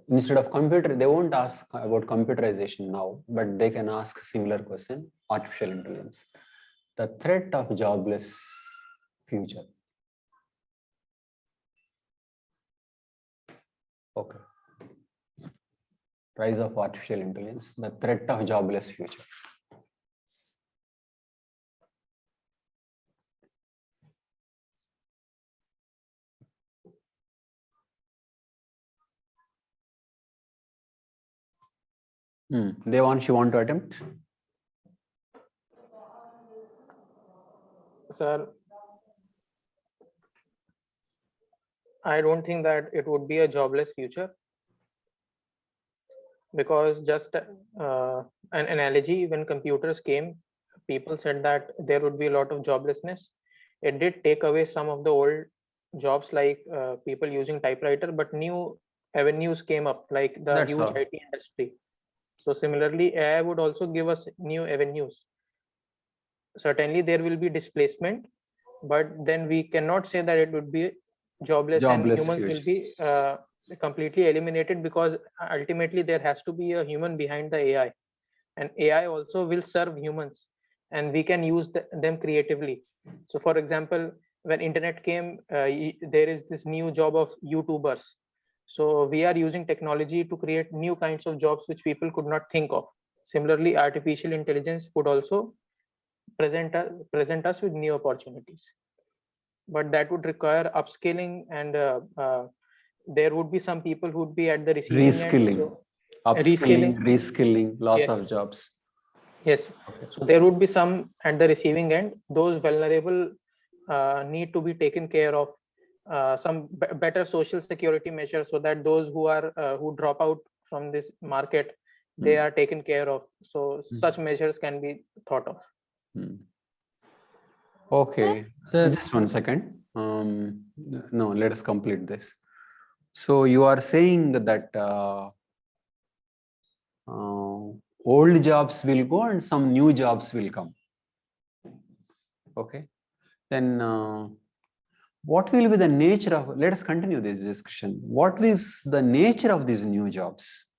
instead of computer, they won't ask about computerization now, but they can ask similar question, artificial intelligence. The threat of jobless future. Okay. Rise of artificial intelligence, the threat of jobless future. Devansh, you want to attempt? Sir, I don't think that it would be a jobless future, because just an analogy, when computers came, people said that there would be a lot of joblessness. It did take away some of the old jobs, like people using typewriter, but new avenues came up, like the That's huge all. IT industry. So similarly, AI would also give us new avenues. Certainly there will be displacement, but then we cannot say that it would be jobless and humans future. will be completely eliminated, because ultimately there has to be a human behind the AI, and AI also will serve humans, and we can use them creatively. So for example, when internet came, there is this new job of YouTubers. So we are using technology to create new kinds of jobs which people could not think of. Similarly, artificial intelligence would also present us with new opportunities, but that would require upscaling, and there would be some people who would be at the receiving end. So reskilling, loss yes, of jobs. Yes. Okay. So there would be some at the receiving end. Those vulnerable need to be taken care of, some better social security measures so that those who drop out from this market, they are taken care of. So such measures can be thought of. Okay, just 1 second. No, let us complete this. So you are saying that old jobs will go and some new jobs will come. Okay, then what will be the nature of, let us continue this discussion. What is the nature of these new jobs?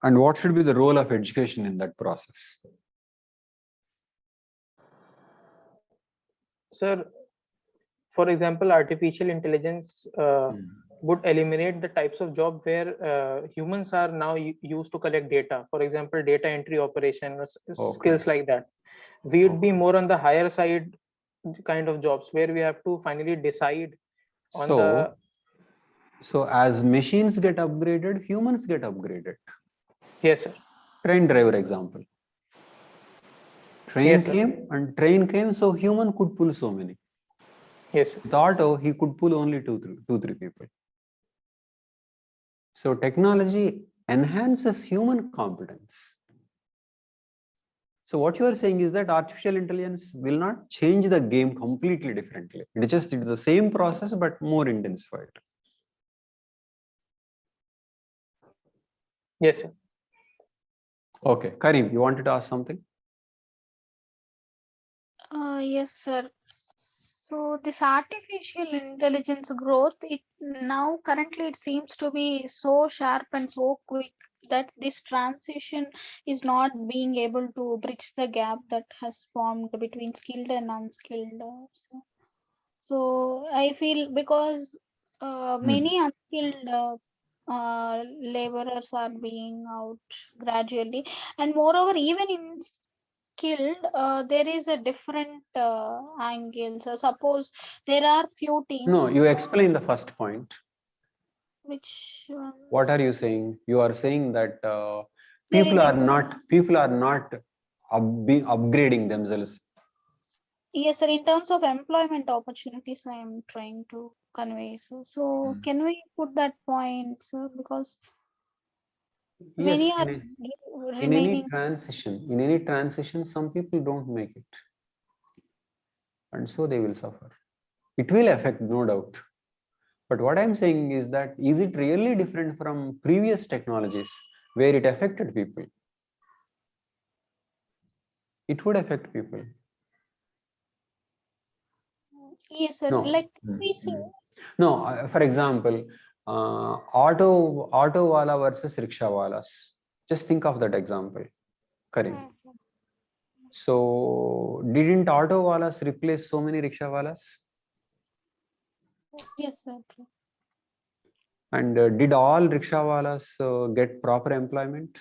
And what should be the role of education in that process? Sir, for example, artificial intelligence would eliminate the types of job where humans are now used to collect data. For example, data entry operation, skills like that. We would be more on the higher side kind of jobs where we have to finally decide on So as machines get upgraded, humans get upgraded. Yes, sir. Train driver example. Train came, so human could pull so many. Yes, sir. With auto, he could pull only two, three people. So technology enhances human competence. So what you are saying is that artificial intelligence will not change the game completely differently. It's the same process, but more intensified. Yes, sir. Okay, Karim, you wanted to ask something? Yes, sir. So this artificial intelligence growth, currently it seems to be so sharp and so quick that this transition is not being able to bridge the gap that has formed between skilled and unskilled. So I feel because many unskilled laborers are being out gradually, and moreover, even in skilled, there is a different angle. So suppose there are few teams. No, you explain the first point. Which one? What are you saying? You are saying that people are not upgrading themselves. Yes, sir. In terms of employment opportunities, I am trying to convey. So can we put that point, sir? Because many are in any transition, some people don't make it, and so they will suffer. It will affect, no doubt. But what I'm saying is that, is it really different from previous technologies where it affected people? It would affect people. Yes, sir. No. Like we see. No, for example, auto wala versus rickshaw walas. Just think of that example, Karim. So, didn't auto walas replace so many rickshaw walas? Yes, sir. True. And did all rickshaw walas get proper employment?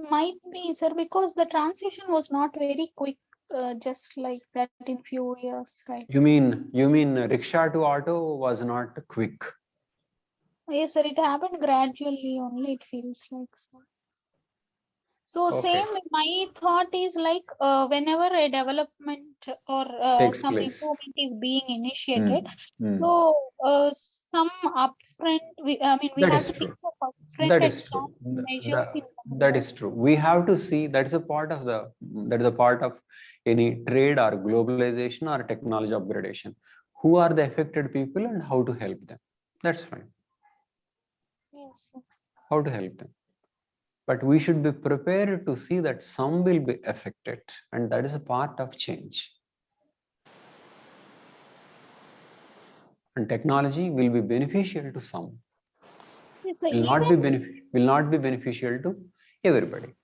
Might be, sir, because the transition was not very quick, just like that in few years, right? You mean rickshaw to auto was not quick? Yes, sir. It happened gradually only. It feels like so. So same, my thought is like whenever a development or some improvement is being initiated, so some upfront, we have to think of upfront and some measures. That is true. We have to see, that is a part of any trade or globalization or technology upgradation. Who are the affected people and how to help them? That's fine. Yes. How to help them. But we should be prepared to see that some will be affected, and that is a part of change. And technology will be beneficial to some. Yes, will not be beneficial to everybody.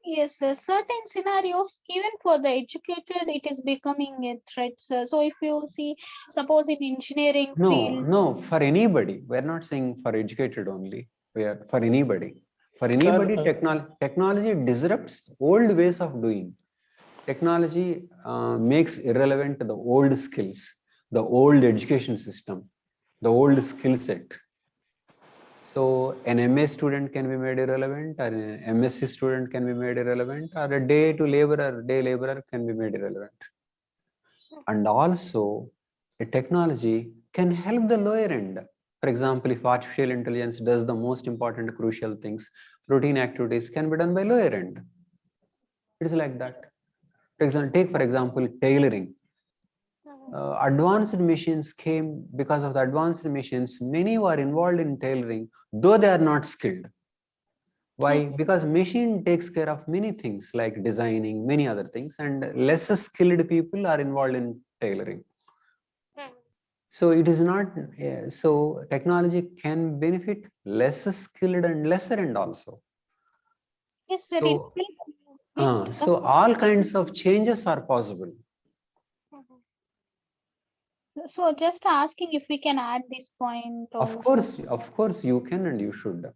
Yes, certain scenarios, even for the educated, it is becoming a threat. So if you see, suppose in engineering field. No, for anybody. We are not saying for educated only. We are for anybody. For anybody, technology disrupts old ways of doing. Technology makes irrelevant the old skills. the old education system, the old skill set. So an MA student can be made irrelevant, or an MSc student can be made irrelevant, or a day laborer can be made irrelevant. And also a technology can help the lower end. For example, if artificial intelligence does the most important crucial things, routine activities can be done by lower end. It's like that. Take for example tailoring. Advanced machines came. Because of the advanced machines, many who are involved in tailoring, though they are not skilled. Why? Yes. Because machine takes care of many things like designing, many other things, and less skilled people are involved in tailoring. So it is not, so technology can benefit less skilled and lesser end also. Yes, sir. So, It will so all kinds of changes are possible. So just asking if we can add this point also. Of course you can and you should.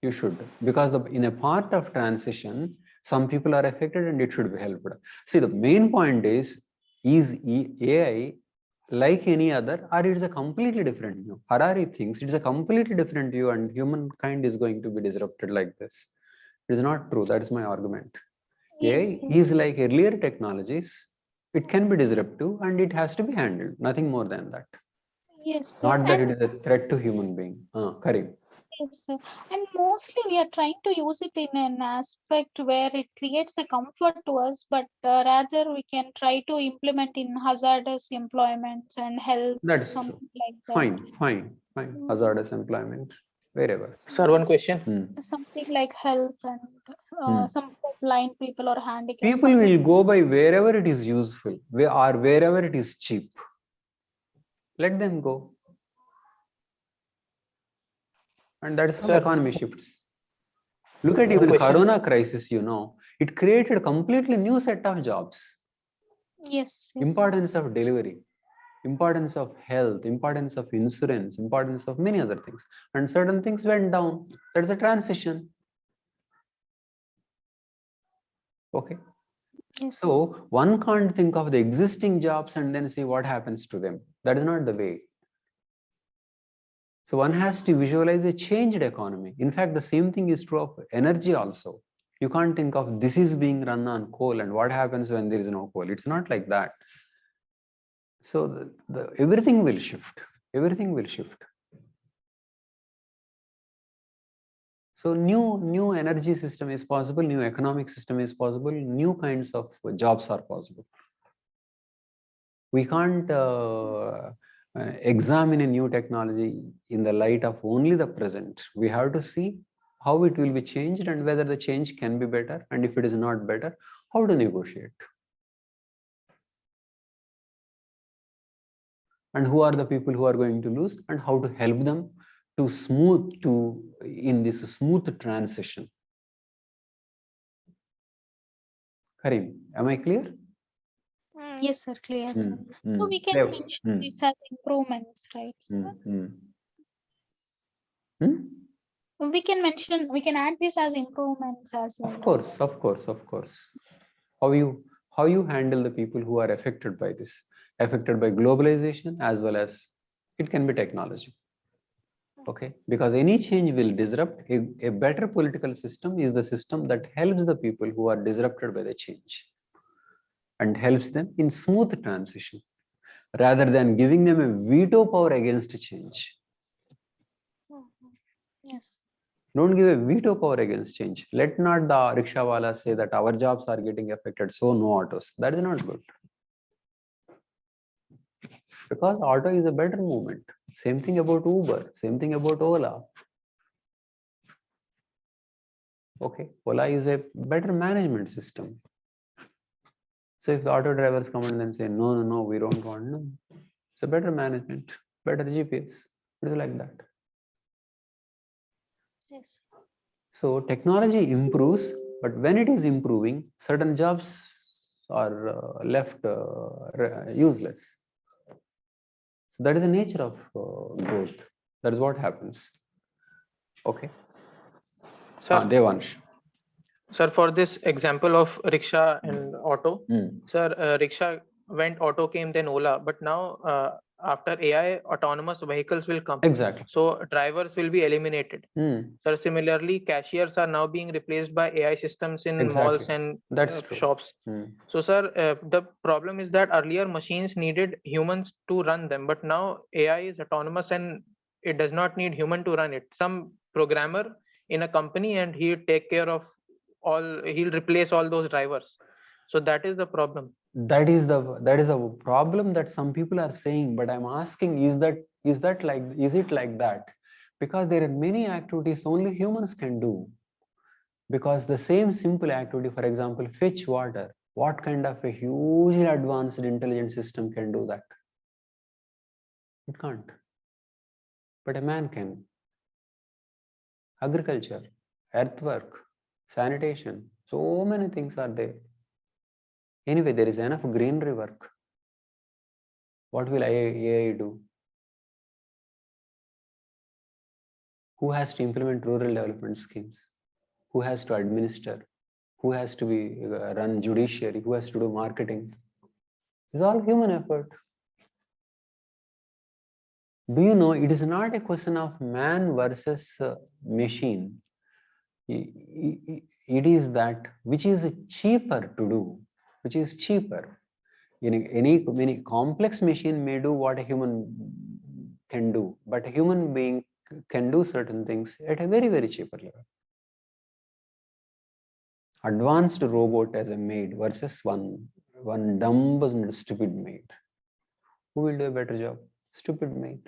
You should, because in a part of transition, some people are affected and it should be helped. See, the main point is AI like any other, or it is a completely different view? Harari thinks it's a completely different view and humankind is going to be disrupted like this. It is not true. That is my argument. Yes, AI is like earlier technologies. It can be disruptive and it has to be handled. Nothing more than that. yes, sir. Not that And it is a threat to human being. Karim. yes, sir. And mostly we are trying to use it in an aspect where it creates a comfort to us, but rather we can try to implement in hazardous employments and health, That is true. something like that. Fine. Hazardous employment, wherever. Sir, one question. Something like health and some blind people or handicapped. People will go by wherever it is useful, or wherever it is cheap. Let them go. And that is how the economy shifts. Look at even the Corona crisis, it created a completely new set of jobs. Yes. Importance of delivery, importance of health, importance of insurance, importance of many other things. And certain things went down. That's a transition. Okay. Yes. So one can't think of the existing jobs and then see what happens to them. That is not the way. So one has to visualize a changed economy. In fact, the same thing is true of energy also. You can't think of this is being run on coal and what happens when there is no coal. It's not like that. So everything will shift. Everything will shift. So new energy system is possible, new economic system is possible, new kinds of jobs are possible. We can't examine a new technology in the light of only the present. We have to see how it will be changed and whether the change can be better, and if it is not better, how to negotiate. And who are the people who are going to lose and how to help them in this smooth transition. Karim, am I clear? Yes, sir, clear, sir. So we can mention this as improvements, right, sir? We can add this as improvements as well. Of course. How you handle the people who are affected by this, affected by globalization, as well as it can be technology. Okay, because any change will disrupt. A better political system is the system that helps the people who are disrupted by the change and helps them in smooth transition, rather than giving them a veto power against change. Yes. Don't give a veto power against change. Let not the rickshawala say that our jobs are getting affected, so no autos. That is not good. Because auto is a better movement. Same thing about Uber, same thing about Ola. Okay, Ola is a better management system. So if the auto drivers come and then say, no, we don't want, no. It's a better management, better GPS. It is like that. Yes. So technology improves, but when it is improving, certain jobs are left useless. So that is the nature of growth. That is what happens. Okay. Sir, Devansh. Sir, for this example of rickshaw and auto, sir, rickshaw went auto came, then Ola, but now after AI, autonomous vehicles will come. Exactly. So drivers will be eliminated. So similarly, cashiers are now being replaced by AI systems in malls and shops. So sir, the problem is that earlier machines needed humans to run them, but now AI is autonomous and it does not need human to run it. Some programmer in a company and he'll take care of all, he'll replace all those drivers. So that is the problem. That is a problem that some people are saying, but I'm asking, is it like that? Because there are many activities only humans can do. Because the same simple activity, for example, fetch water, what kind of a hugely advanced intelligent system can do that? It can't. But a man can. Agriculture, earthwork, sanitation, so many things are there. Anyway, there is enough greenery work. What will AI do? Who has to implement rural development schemes? Who has to administer? Who has to be run judiciary? Who has to do marketing? It's all human effort. Do you know, it is not a question of man versus machine. It is that which is cheaper to do, which is cheaper. Any complex machine may do what a human can do, but a human being can do certain things at a very, very cheaper level. Advanced robot as a maid versus one dumb and stupid maid. Who will do a better job? Stupid maid.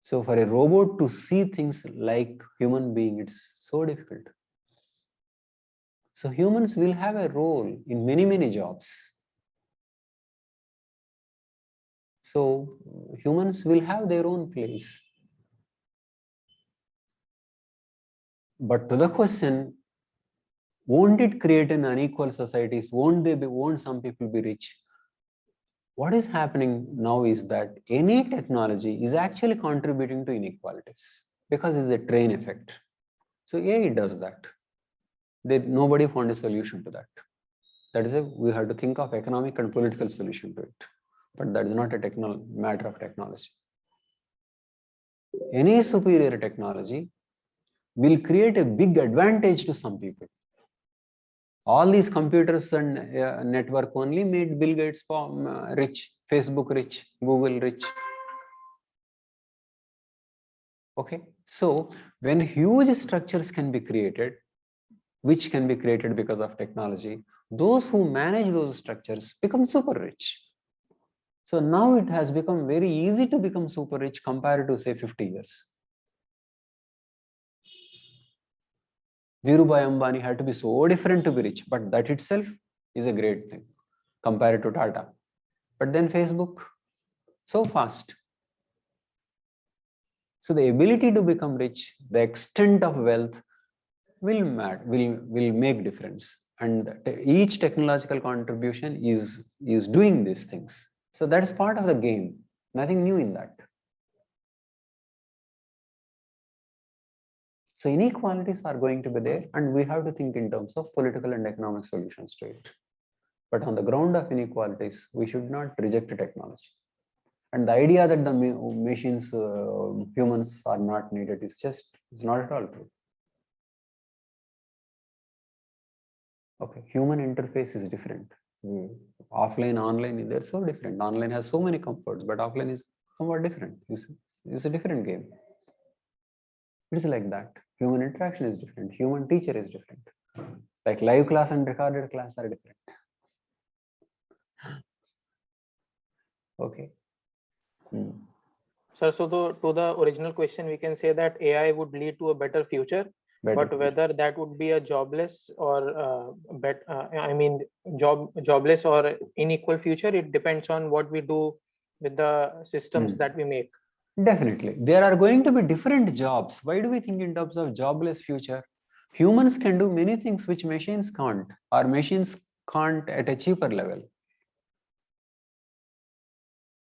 So for a robot to see things like human being, it's so difficult. So humans will have a role in many, many jobs. So humans will have their own place. But to the question, won't it create an unequal societies? Won't some people be rich? What is happening now is that any technology is actually contributing to inequalities because it's a train effect. So AI does that. Nobody found a solution to that. That is we have to think of economic and political solution to it. But that is not a matter of technology. Any superior technology will create a big advantage to some people. All these computers and network only made Bill Gates rich, Facebook rich, Google rich. Okay, so when huge structures can be created, which can be created because of technology, those who manage those structures become super rich. So now it has become very easy to become super rich compared to say 50 years. Dhirubhai Ambani had to be so different to be rich, but that itself is a great thing compared to Tata. But then Facebook, so fast. So the ability to become rich, the extent of wealth will make difference. And each technological contribution is doing these things. So that's part of the game. Nothing new in that. So inequalities are going to be there, and we have to think in terms of political and economic solutions to it. But on the ground of inequalities, we should not reject technology. And the idea that the machines, humans are not needed is not at all true. Okay, human interface is different. Offline, online, they're so different. Online has so many comforts, but offline is somewhat different. It's a different game. It is like that. Human interaction is different. Human teacher is different. Like live class and recorded class are different. Okay. Sir, so to the original question, we can say that AI would lead to a better future, but whether that would be a jobless or jobless or unequal future, it depends on what we do with the systems that we make. Definitely. There are going to be different jobs. Why do we think in terms of jobless future? Humans can do many things which machines can't, or machines can't at a cheaper level.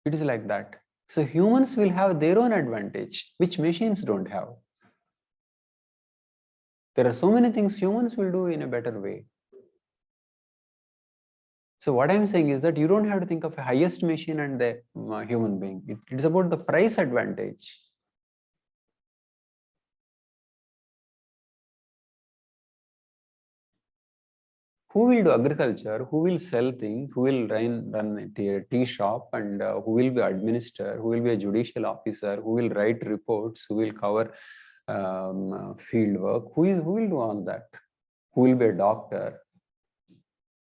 It is like that. So humans will have their own advantage, which machines don't have. There are so many things humans will do in a better way. So what I'm saying is that you don't have to think of a highest machine and the human being. It's about the price advantage. Who will do agriculture? Who will sell things? Who will run a tea shop? And who will be administrator? Who will be a judicial officer? Who will write reports? Who will cover field work? Who will do all that? Who will be a doctor?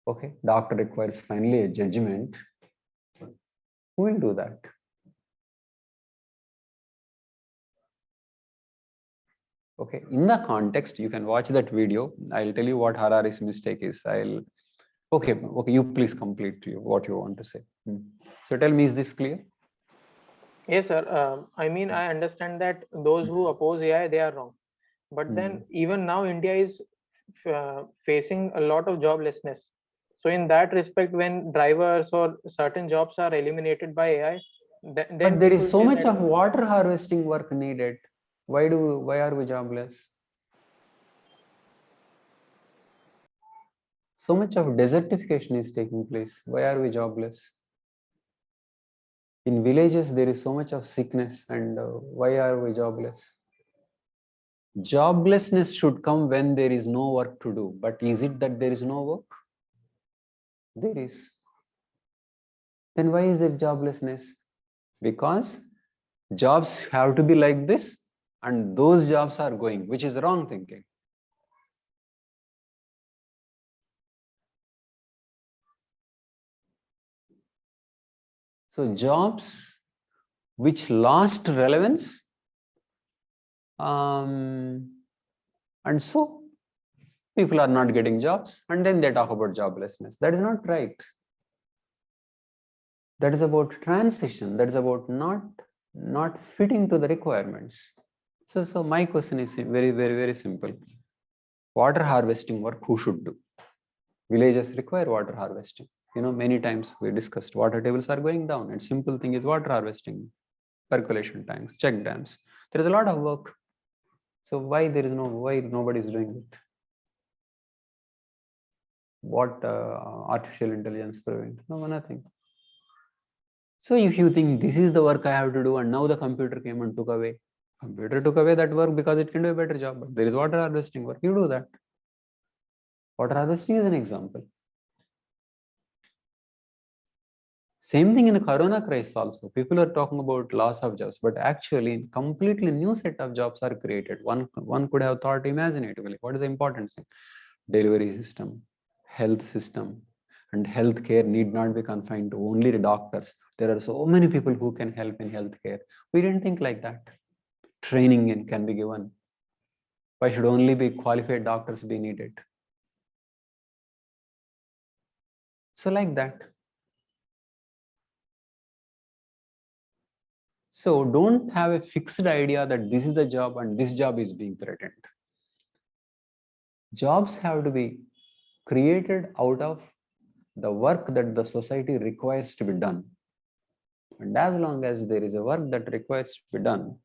Okay, doctor requires finally a judgment. Who will do that? Okay, in the context, you can watch that video. I'll tell you what Harari's mistake is. Okay, you please complete what you want to say. So tell me, is this clear? Yes, sir. I mean, I understand that those who oppose AI, they are wrong. But then even now, India is facing a lot of joblessness. So in that respect, when drivers or certain jobs are eliminated by AI, then but there is so much that, of water harvesting work needed. Why are we jobless? So much of desertification is taking place. Why are we jobless? In villages, there is so much of sickness, and why are we jobless? Joblessness should come when there is no work to do. But is it that there is no work? There is. Then why is there joblessness? Because jobs have to be like this, and those jobs are going, which is wrong thinking. So jobs which lost relevance, and so people are not getting jobs, and then they talk about joblessness. That is not right. That is about transition. That is about not fitting to the requirements. So my question is very, very, very simple. Water harvesting work, who should do? Villages require water harvesting. Many times we discussed water tables are going down, and simple thing is water harvesting, percolation tanks, check dams. There is a lot of work. So why nobody is doing it? What artificial intelligence prevent? No, nothing. So if you think this is the work I have to do, and now the computer came and took away, computer took away that work because it can do a better job. But there is water harvesting work. You do that. Water harvesting is an example. Same thing in the corona crisis also. People are talking about loss of jobs, but actually completely new set of jobs are created. One could have thought imaginatively. What is the important thing? Delivery system, health system, and healthcare need not be confined to only the doctors. There are so many people who can help in healthcare. We didn't think like that. Training can be given. Why should only be qualified doctors be needed? So like that. So don't have a fixed idea that this is the job and this job is being threatened. Jobs have to be created out of the work that the society requires to be done. And as long as there is a work that requires to be done,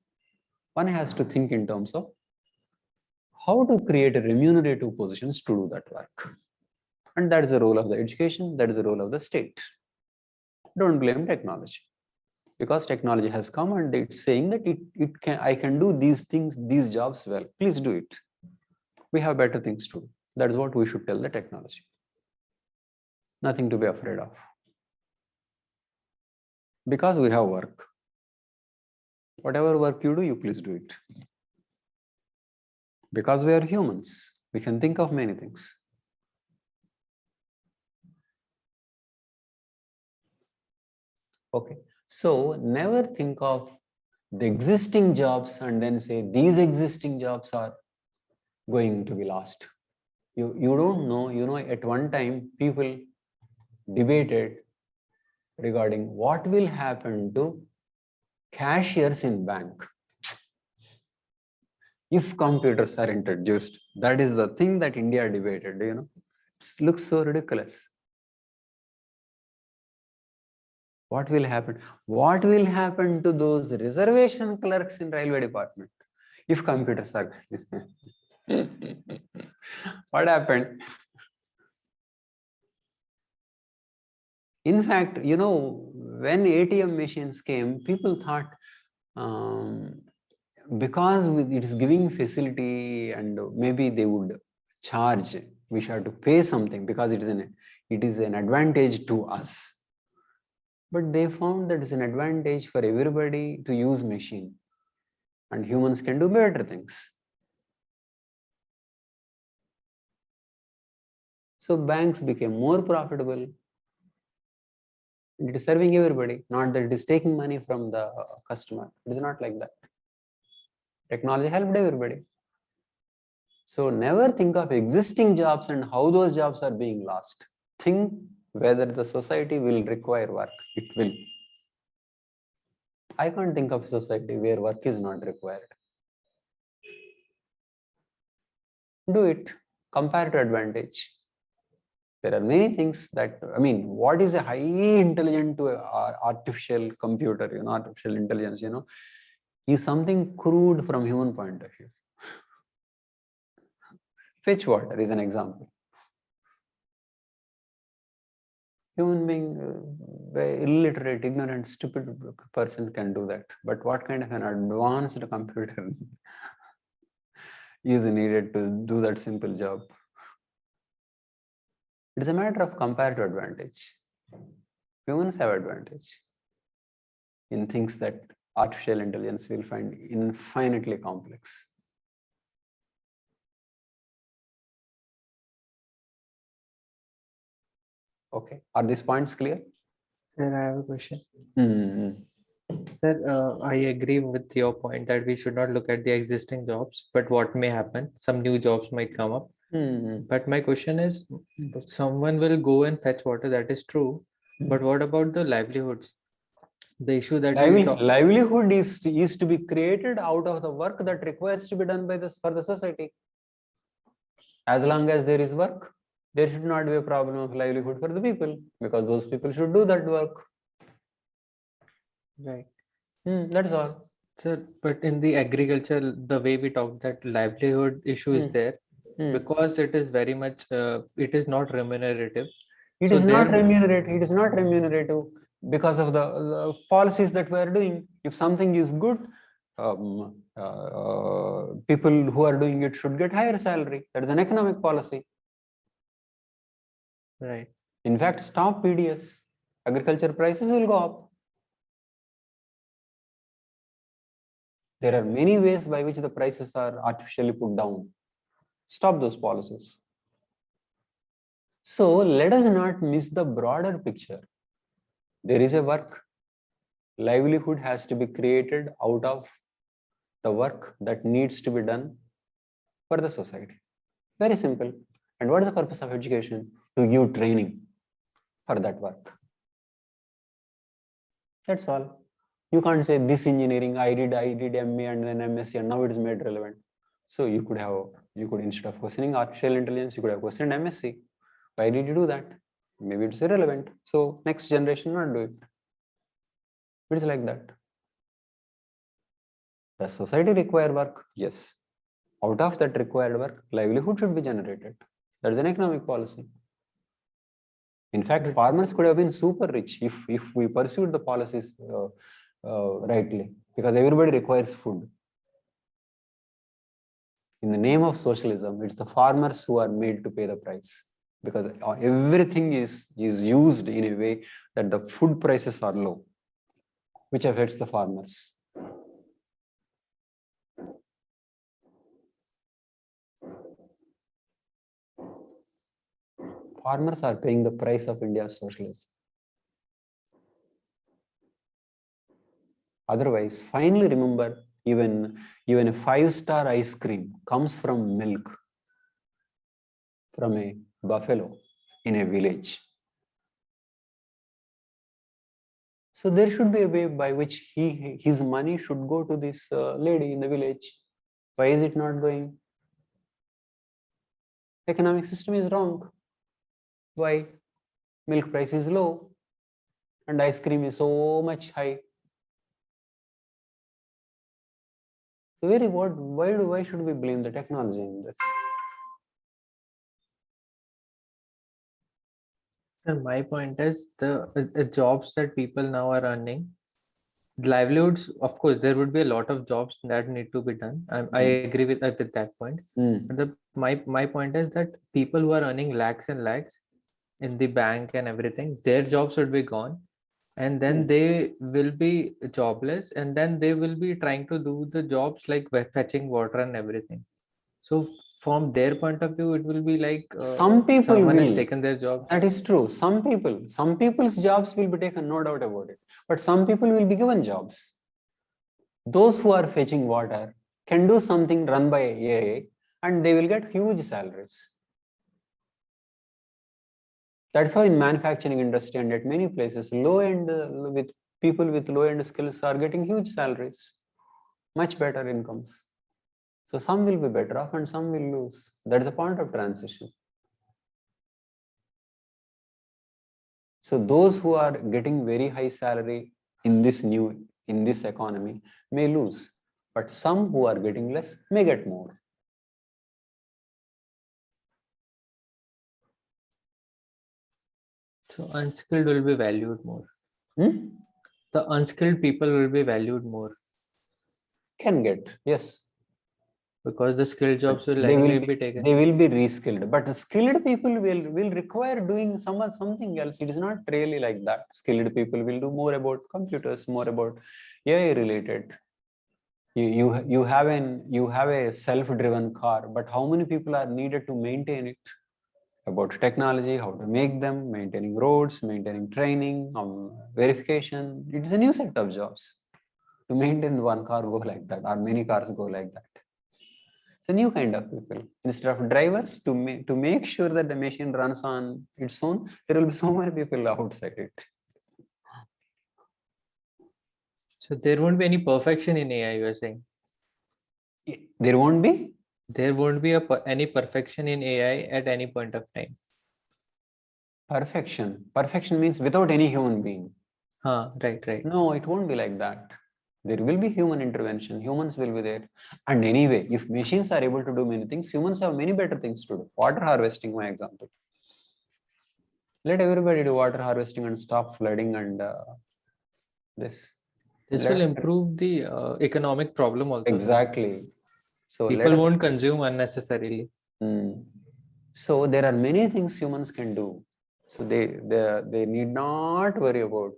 one has to think in terms of how to create a remunerative positions to do that work. And that is the role of the education, that is the role of the state. Don't blame technology. Because technology has come and it's saying that I can do these things, these jobs well. Please do it. We have better things to do. That is what we should tell the technology. Nothing to be afraid of. Because we have work. Whatever work you do, you please do it. Because we are humans, we can think of many things. Okay, so never think of the existing jobs and then say these existing jobs are going to be lost. You don't know, at one time people debated regarding what will happen to cashiers in bank if computers are introduced. That is the thing that India debated, It looks so ridiculous. What will happen? What will happen to those reservation clerks in railway department if computers are what happened? In fact, you know, when ATM machines came, people thought because it is giving facility and maybe they would charge, we should have to pay something because it is an advantage to us. But they found that it's an advantage for everybody to use machine, and humans can do better things. So banks became more profitable. It is serving everybody, not that it is taking money from the customer. It is not like that. Technology helped everybody. So never think of existing jobs and how those jobs are being lost. Think whether the society will require work. It will. I can't think of a society where work is not required. Do it. Compare to advantage. There are many things that, I mean, what is a highly intelligent to artificial computer, artificial intelligence, is something crude from human point of view. Fetch water is an example. Human being, illiterate, ignorant, stupid person can do that. But what kind of an advanced computer is needed to do that simple job? It is a matter of comparative advantage. Humans have advantage in things that artificial intelligence will find infinitely complex. Okay, are these points clear? Sir, I have a question. Mm-hmm. Sir, I agree with your point that we should not look at the existing jobs, but what may happen, some new jobs might come up. Mm-hmm. But my question is, someone will go and fetch water, that is true. But what about the livelihoods? The issue that livelihood is to be created out of the work that requires to be done by for the society. As long as there is work, there should not be a problem of livelihood for the people, because those people should do that work. Right. That's all. Sir, but in the agriculture, the way we talk, that livelihood issue is there because it is very much, it is not remunerative. It is not remunerative. It is not remunerative because of the policies that we are doing. If something is good, people who are doing it should get higher salary. That is an economic policy. Right. In fact, stop PDS. Agriculture prices will go up. There are many ways by which the prices are artificially put down. Stop those policies. So let us not miss the broader picture. There is a work. Livelihood has to be created out of the work that needs to be done for the society. Very simple. And what is the purpose of education? To give training for that work. That's all. You can't say this engineering I did MA and then MSc and now it is made relevant. So you could instead of questioning artificial intelligence, you could have questioned MSc. Why did you do that? Maybe it's irrelevant. So next generation not do it. It's like that. Does society require work? Yes. Out of that required work, livelihood should be generated. That is an economic policy. In fact, farmers could have been super rich if we pursued the policies rightly, because everybody requires food. In the name of socialism, it's the farmers who are made to pay the price, because everything is used in a way that the food prices are low, which affects the farmers. Farmers are paying the price of India's socialism. Otherwise, finally remember, even a 5-star ice cream comes from milk from a buffalo in a village. So there should be a way by which his money should go to this lady in the village. Why is it not going? Economic system is wrong. Why? Milk price is low and ice cream is so much high. So why should we blame the technology in this? And my point is the jobs that people now are earning, livelihoods, of course, there would be a lot of jobs that need to be done. I agree with that point. But my point is that people who are earning lakhs and lakhs in the bank and everything, their jobs should be gone, and then they will be jobless, and then they will be trying to do the jobs like fetching water and everything. So from their point of view, it will be like some people someone has will. taken their job. That is true. Some people's jobs will be taken, no doubt about it. But some people will be given jobs. Those who are fetching water can do something run by AI and they will get huge salaries. That's how in manufacturing industry and at many places, low end with people with low end skills are getting huge salaries, much better incomes. So some will be better off and some will lose. That's the point of transition. So those who are getting very high salary in this economy may lose, but some who are getting less may get more. So unskilled will be valued more. The unskilled people will be valued more. Can get, yes. Because the skilled jobs will likely be taken. They will be reskilled, but the skilled people will require doing something else. It is not really like that. Skilled people will do more about computers, more about AI related. You have a self-driven car, but how many people are needed to maintain it? About technology, how to make them, maintaining roads, maintaining training, verification. It's a new set of jobs. To maintain one car go like that, or many cars go like that. It's a new kind of people. Instead of drivers, to make sure that the machine runs on its own, there will be so many people outside it. So there won't be any perfection in AI, you are saying? There won't be? There won't be any perfection in AI at any point of time. Perfection. Perfection means without any human being. Right. No, it won't be like that. There will be human intervention. Humans will be there. And anyway, if machines are able to do many things, humans have many better things to do. Water harvesting, my example. Let everybody do water harvesting and stop flooding and this. This will improve the economic problem also. Exactly. So people won't consume unnecessarily. So there are many things humans can do. So they need not worry about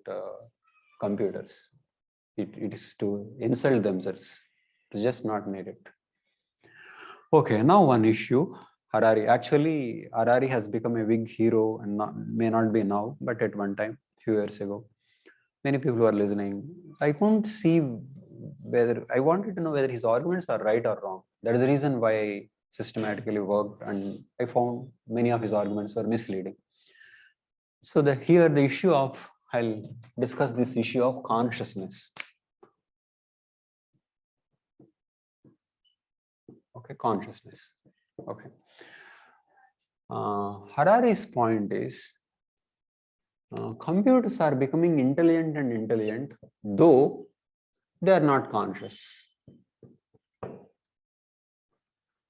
computers. It is to insult themselves. It's just not needed. Okay, now one issue. Harari. Actually, Harari has become a big hero and may not be now, but at one time, few years ago. Many people who are listening. I couldn't see whether I wanted to know whether his arguments are right or wrong. That is the reason why I systematically worked, and I found many of his arguments were misleading. So here the issue of, I'll discuss this issue of consciousness. Okay, consciousness. Okay. Harari's point is, computers are becoming intelligent, though they are not conscious.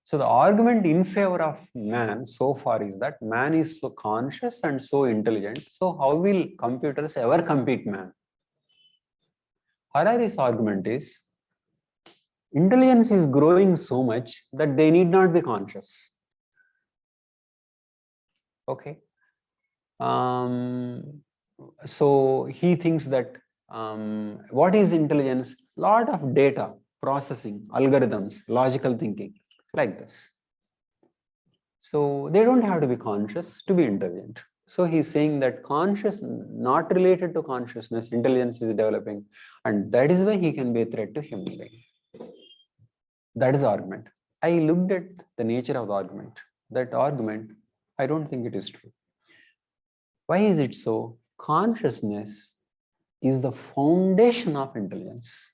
So the argument in favor of man so far is that man is so conscious and so intelligent. So how will computers ever compete man? Harari's argument is, intelligence is growing so much that they need not be conscious. Okay. So he thinks that what is intelligence? Lot of data processing, algorithms, logical thinking, like this. So they don't have to be conscious to be intelligent. So he's saying that not related to consciousness, intelligence is developing, and that is why he can be a threat to human being. That is the argument. I looked at the nature of the argument. That argument, I don't think it is true. Why is it so? Consciousness is the foundation of intelligence.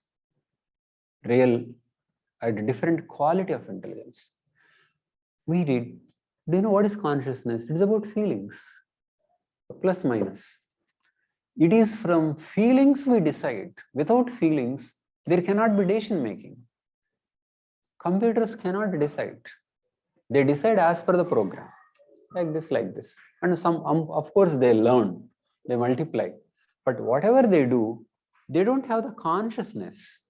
A different quality of intelligence. Do you know what is consciousness? It is about feelings, plus minus. It is from feelings we decide. Without feelings, there cannot be decision making. Computers cannot decide. They decide as per the program. like this. And some, of course, they learn, they multiply. But whatever they do, they don't have the consciousness.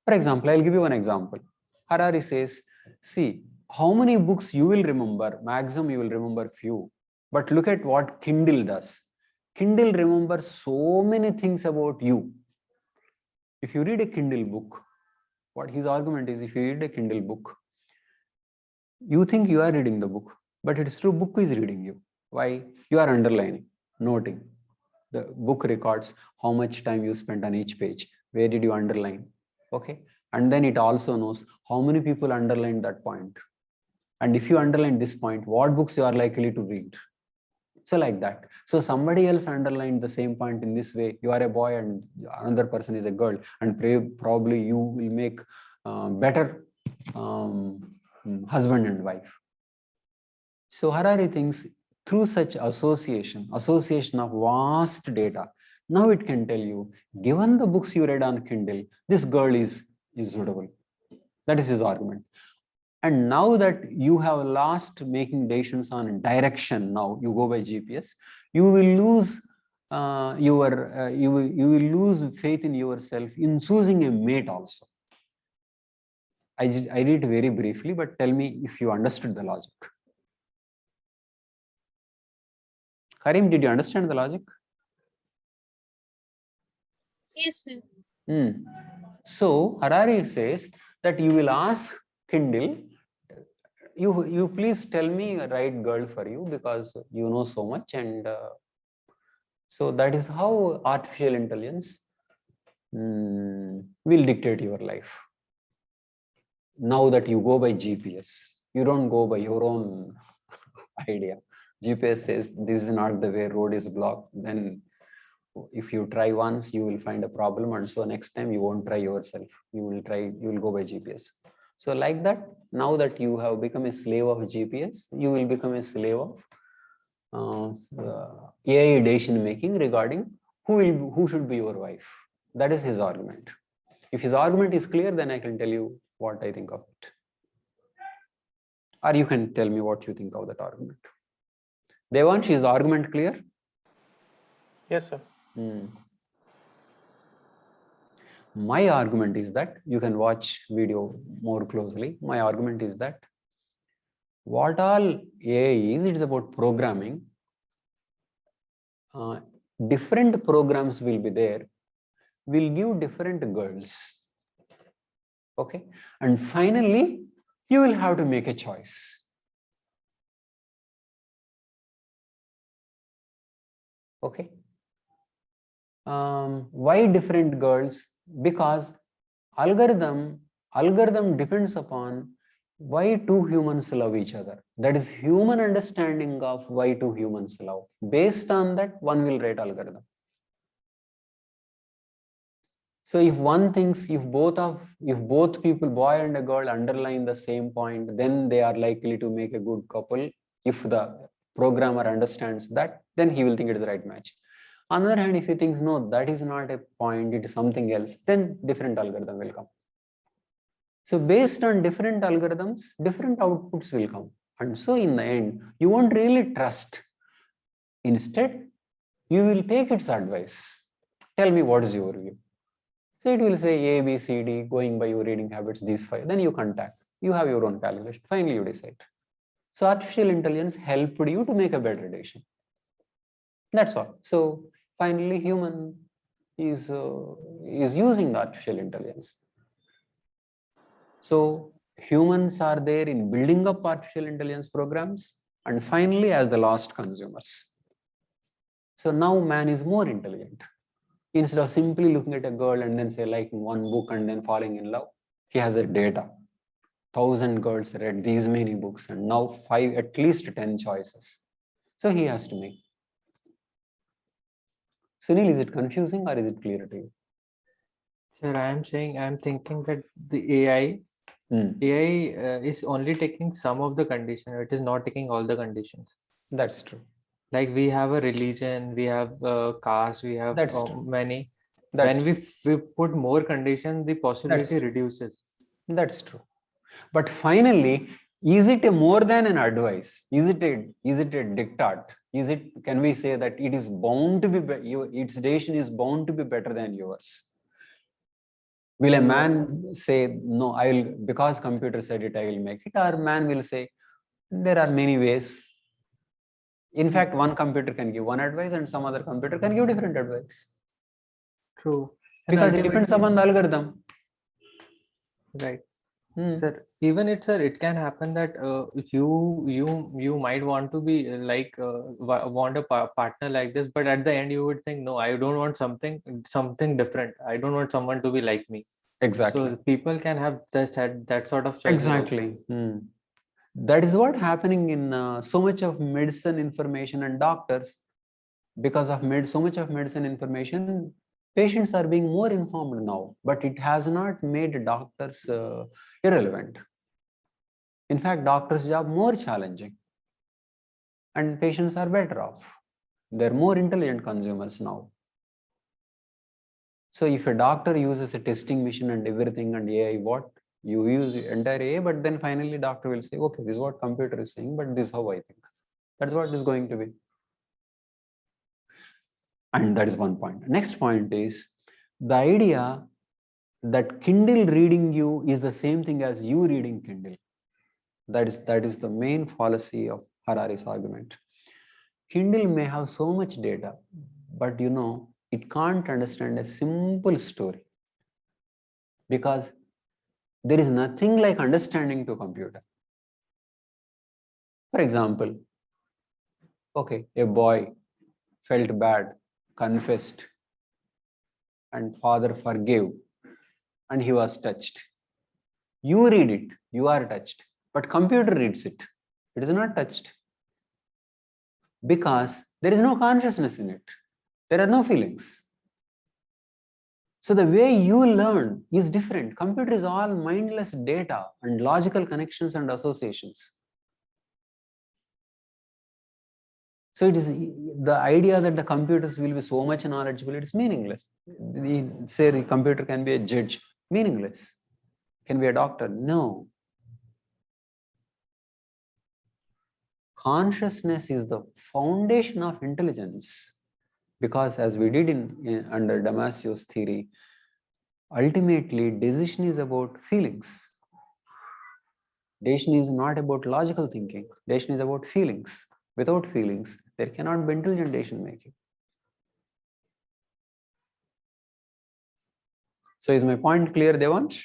For example, I'll give you one example. Harari says, see, how many books you will remember, maximum you will remember few. But look at what Kindle does. Kindle remembers so many things about you. If you read a Kindle book, what his argument is, if you read a Kindle book, you think you are reading the book, but it's true, book is reading you. Why? You are underlining, noting. The book records how much time you spent on each page. Where did you underline? Okay. And then it also knows how many people underlined that point. And if you underline this point, what books you are likely to read. So like that. So somebody else underlined the same point in this way. You are a boy and another person is a girl, and probably you will make better husband and wife. So Harari thinks through such association of vast data, now it can tell you, given the books you read on Kindle, this girl is suitable. That is his argument. And now that you have lost making decisions on direction, now you go by GPS, you will lose you will lose faith in yourself in choosing a mate also. I did it very briefly, but tell me if you understood the logic. Karim, did you understand the logic? Yes, sir. So Harari says that you will ask Kindle, you please tell me a right girl for you because you know so much, and so that is how artificial intelligence will dictate your life. Now that you go by GPS, you don't go by your own idea. GPS says this is not the way, road is blocked. Then if you try once, you will find a problem, and so next time you won't try yourself. You will go by GPS. So like that, now that you have become a slave of GPS, you will become a slave of AI decision making regarding who should be your wife. That is his argument. If his argument is clear, then I can tell you what I think of it. Or you can tell me what you think of that argument. Devansh, is the argument clear? Yes, sir. My argument is that, you can watch video more closely. My argument is that what all AI is, it is about programming. Different programs will be there, will give different girls. Okay. And finally, you will have to make a choice. Okay. Why different girls? Because algorithm depends upon why two humans love each other. That is human understanding of why two humans love. Based on that, one will write algorithm. So if one thinks, if both people, boy and a girl, underline the same point, then they are likely to make a good couple. If the programmer understands that, then he will think it is the right match. On the other hand, if he thinks, no, that is not a point, it is something else, then different algorithm will come. So based on different algorithms, different outputs will come. And so in the end, you won't really trust. Instead, you will take its advice. Tell me, what is your view? So it will say A, B, C, D, going by your reading habits, these 5. Then you contact. You have your own calculation. Finally, you decide. So artificial intelligence helped you to make a better decision. That's all. So finally, human is using the artificial intelligence. So humans are there in building up artificial intelligence programs, and finally as the last consumers. So now man is more intelligent. Instead of simply looking at a girl and then say liking one book and then falling in love, he has a data. 1,000 girls read these many books and now at least 10 choices. So he has to make. Sunil, is it confusing or is it clear to you? Sir, I'm thinking that the AI is only taking some of the conditions. It is not taking all the conditions. That's true. Like we have a religion, we have caste, we have many. When we put more conditions, the possibility reduces. That's true. But finally, Is it a more than an advice? Is it a diktat? Can we say that it is bound to be, its decision is bound to be better than yours? Will a man say, no, I will, because computer said it, I will make it? Or man will say, there are many ways. In fact, one computer can give one advice and some other computer can give different advice. True. And Because it depends upon the algorithm. Right. Sir, even it can happen that you might want to be want a partner like this, but at the end you would think, no, I don't want something different. I don't want someone to be like me. Exactly. So people can have that sort of choice. Exactly. That is what happening in so much of medicine information and doctors. Because of so much of medicine information, patients are being more informed now, but it has not made doctors irrelevant. In fact, doctors' job more challenging, and patients are better off. They're more intelligent consumers now. So if a doctor uses a testing machine and everything and AI, what you use entire AI, but then finally doctor will say, okay, this is what computer is saying, but this is how I think. That's what is going to be. And that is one point. Next point is the idea that Kindle reading you is the same thing as you reading Kindle. That is the main fallacy of Harari's argument. Kindle may have so much data, but it can't understand a simple story, because there is nothing like understanding to computer. For example, okay, a boy felt bad, confessed, and father forgave, and he was touched. You read it, you are touched, but computer reads it. It is not touched, because there is no consciousness in it. There are no feelings. So the way you learn is different. Computer is all mindless data and logical connections and associations. So it is the idea that the computers will be so much knowledgeable, it is meaningless. Say the computer can be a judge, meaningless. Can be a doctor, no. Consciousness is the foundation of intelligence, because as we did under Damasio's theory, ultimately decision is about feelings. Decision is not about logical thinking. Decision is about feelings. Without feelings, there cannot be intelligent decision making. So is my point clear, Devansh?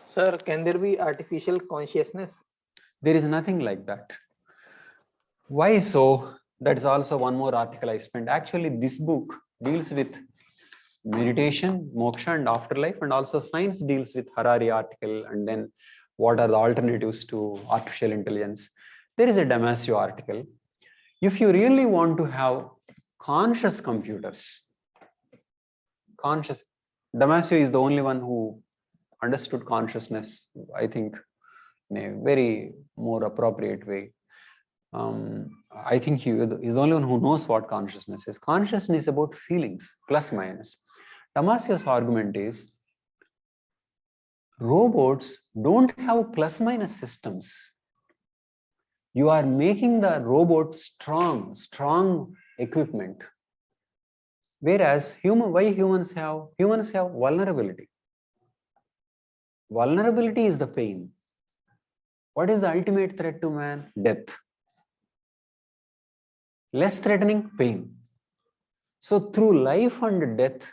Sir, can there be artificial consciousness? There is nothing like that. Why so? That is also one more article I spent. Actually, this book deals with meditation, moksha, and afterlife, and also science deals with Harari article, and then what are the alternatives to artificial intelligence. There is a Damasio article. If you really want to have conscious computers, Damasio is the only one who understood consciousness, I think, in a very more appropriate way. I think he is the only one who knows what consciousness is. Consciousness is about feelings, plus minus. Damasio's argument is robots don't have plus minus systems. You are making the robot strong equipment. Whereas why humans have vulnerability. Vulnerability is the pain. What is the ultimate threat to man? Death. Less threatening, pain. So through life and death,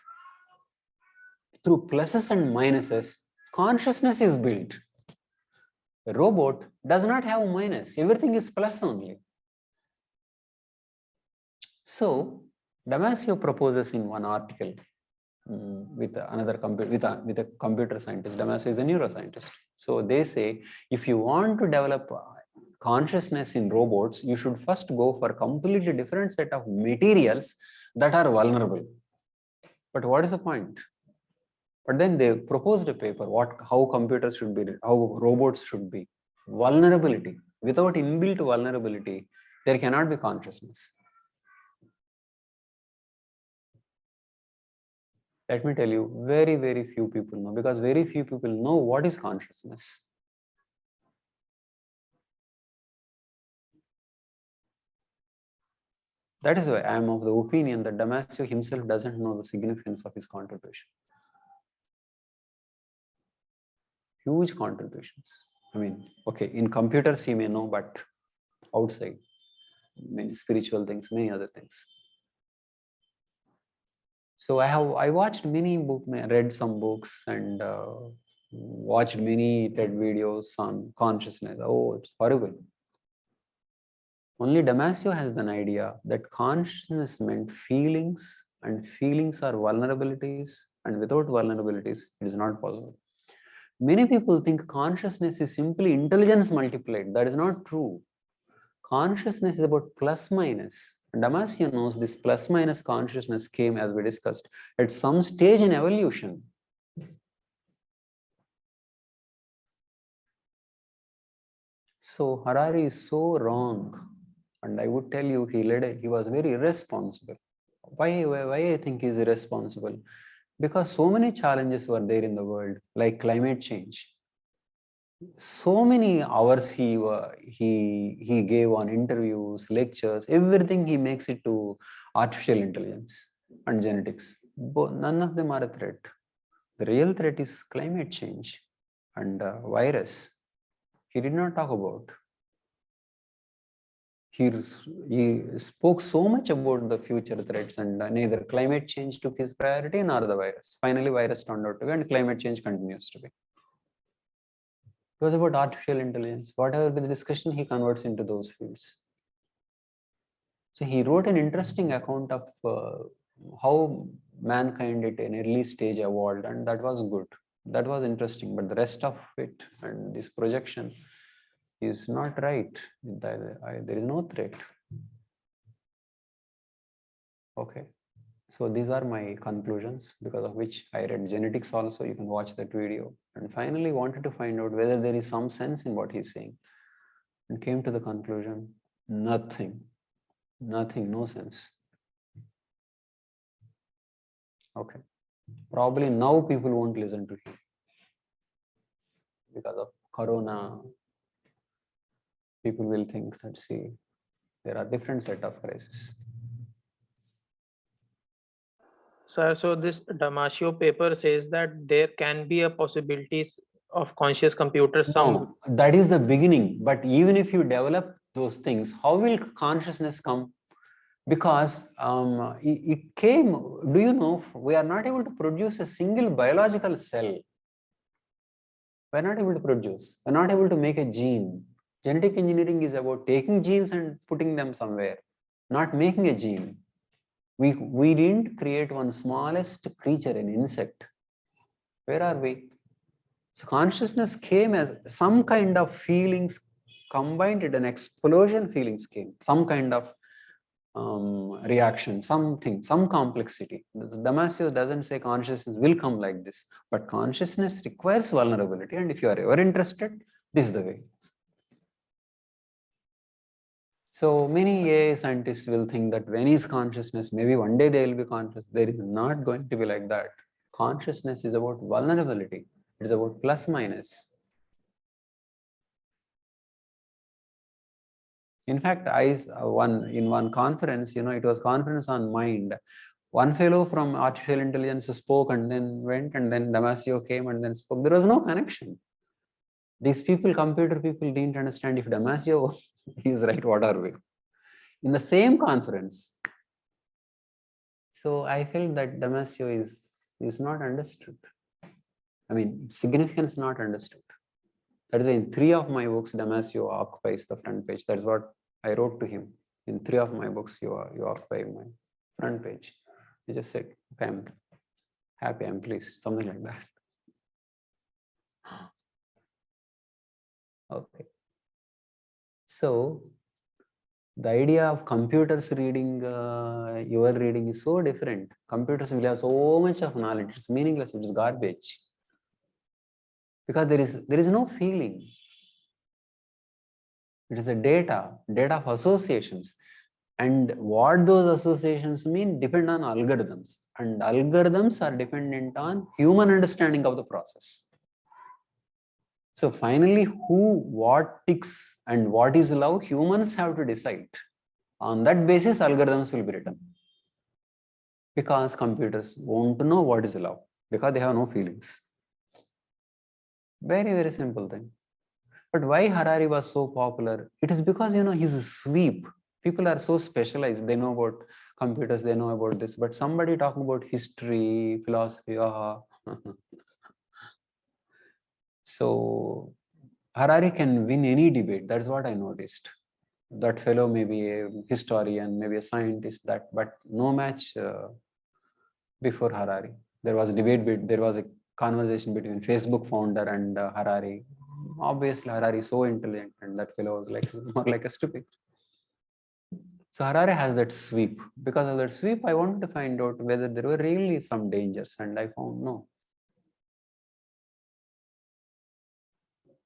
through pluses and minuses, consciousness is built. A robot does not have minus. Everything is plus only. So Damasio proposes in one article with a computer scientist. Damasio is a neuroscientist. So they say, if you want to develop consciousness in robots, you should first go for a completely different set of materials that are vulnerable. But what is the point? But then they proposed a paper, how computers should be, how robots should be. Vulnerability. Without inbuilt vulnerability, there cannot be consciousness. Let me tell you, very few people know, because very few people know what is consciousness. That is why I am of the opinion that Damasio himself doesn't know the significance of his contribution. Huge contributions. I mean, okay, in computers he may know, but outside, many spiritual things, many other things. So I watched many books, read some books, and watched many TED videos on consciousness. Oh, it's horrible. Only Damasio has an idea that consciousness meant feelings, and feelings are vulnerabilities, and without vulnerabilities, it is not possible. Many people think consciousness is simply intelligence multiplied. That is not true. Consciousness is about plus minus. Damasio knows this plus minus consciousness came, as we discussed, at some stage in evolution. So Harari is so wrong. And I would tell you, he was very irresponsible. Why I think he's irresponsible? Because so many challenges were there in the world, like climate change. So many hours he gave on interviews, lectures, everything he makes it to artificial intelligence and genetics. But none of them are a threat. The real threat is climate change and virus. He did not talk about. He spoke so much about the future threats, and neither climate change took his priority nor the virus. Finally, virus turned out to be, and climate change continues to be. It was about artificial intelligence. Whatever be the discussion, he converts into those fields. So he wrote an interesting account of how mankind at an early stage evolved, and that was good. That was interesting. But the rest of it and this projection is not right. There is no threat. Okay. So these are my conclusions, because of which I read genetics also. You can watch that video. And finally wanted to find out whether there is some sense in what he's saying. And came to the conclusion, nothing, no sense. Okay. Probably now people won't listen to him because of Corona. People will think that, see, there are different set of crises. Sir, so this Damasio paper says that there can be a possibilities of conscious computers. No, that is the beginning. But even if you develop those things, how will consciousness come? Because it came, do you know, we are not able to produce a single biological cell. We're not able to produce. We're not able to make a gene. Genetic engineering is about taking genes and putting them somewhere, not making a gene. We didn't create one smallest creature, an insect. Where are we? So consciousness came as some kind of feelings combined at an explosion. Feelings came, some kind of reaction, something, some complexity. Damasio doesn't say consciousness will come like this, but consciousness requires vulnerability. And if you are ever interested, this is the way. So many AI scientists will think that when is consciousness, maybe one day they will be conscious. There is not going to be like that. Consciousness is about vulnerability. It is about plus minus. In fact, in one conference, it was conference on mind. One fellow from artificial intelligence spoke and then went, and then Damasio came and then spoke. There was no connection. These people, computer people, didn't understand if Damasio is right, what are we? In the same conference. So I felt that Damasio is not understood. I mean, significance not understood. That is why in 3 of my books, Damasio occupies the front page. That's what I wrote to him. In 3 of my books, you occupy my front page. He just said, okay, I'm happy, I'm pleased, something like that. Okay. So the idea of computers reading your reading is so different. Computers will have so much of knowledge. It's meaningless. It's garbage. Because there is no feeling. It is the data of associations. And what those associations mean depend on algorithms. And algorithms are dependent on human understanding of the process. So finally, who, what ticks, and what is love, humans have to decide. On that basis, algorithms will be written. Because computers won't know what is love, because they have no feelings. Very, very simple thing. But why Harari was so popular? It is because, his sweep. People are so specialized. They know about computers, they know about this. But somebody talking about history, philosophy, So Harari can win any debate. That's what I noticed. That fellow may be a historian, maybe a scientist, but no match before Harari. There was a debate, there was a conversation between Facebook founder and Harari. Obviously, Harari is so intelligent, and that fellow was like more like a stupid. So Harari has that sweep. Because of that sweep, I wanted to find out whether there were really some dangers, and I found no.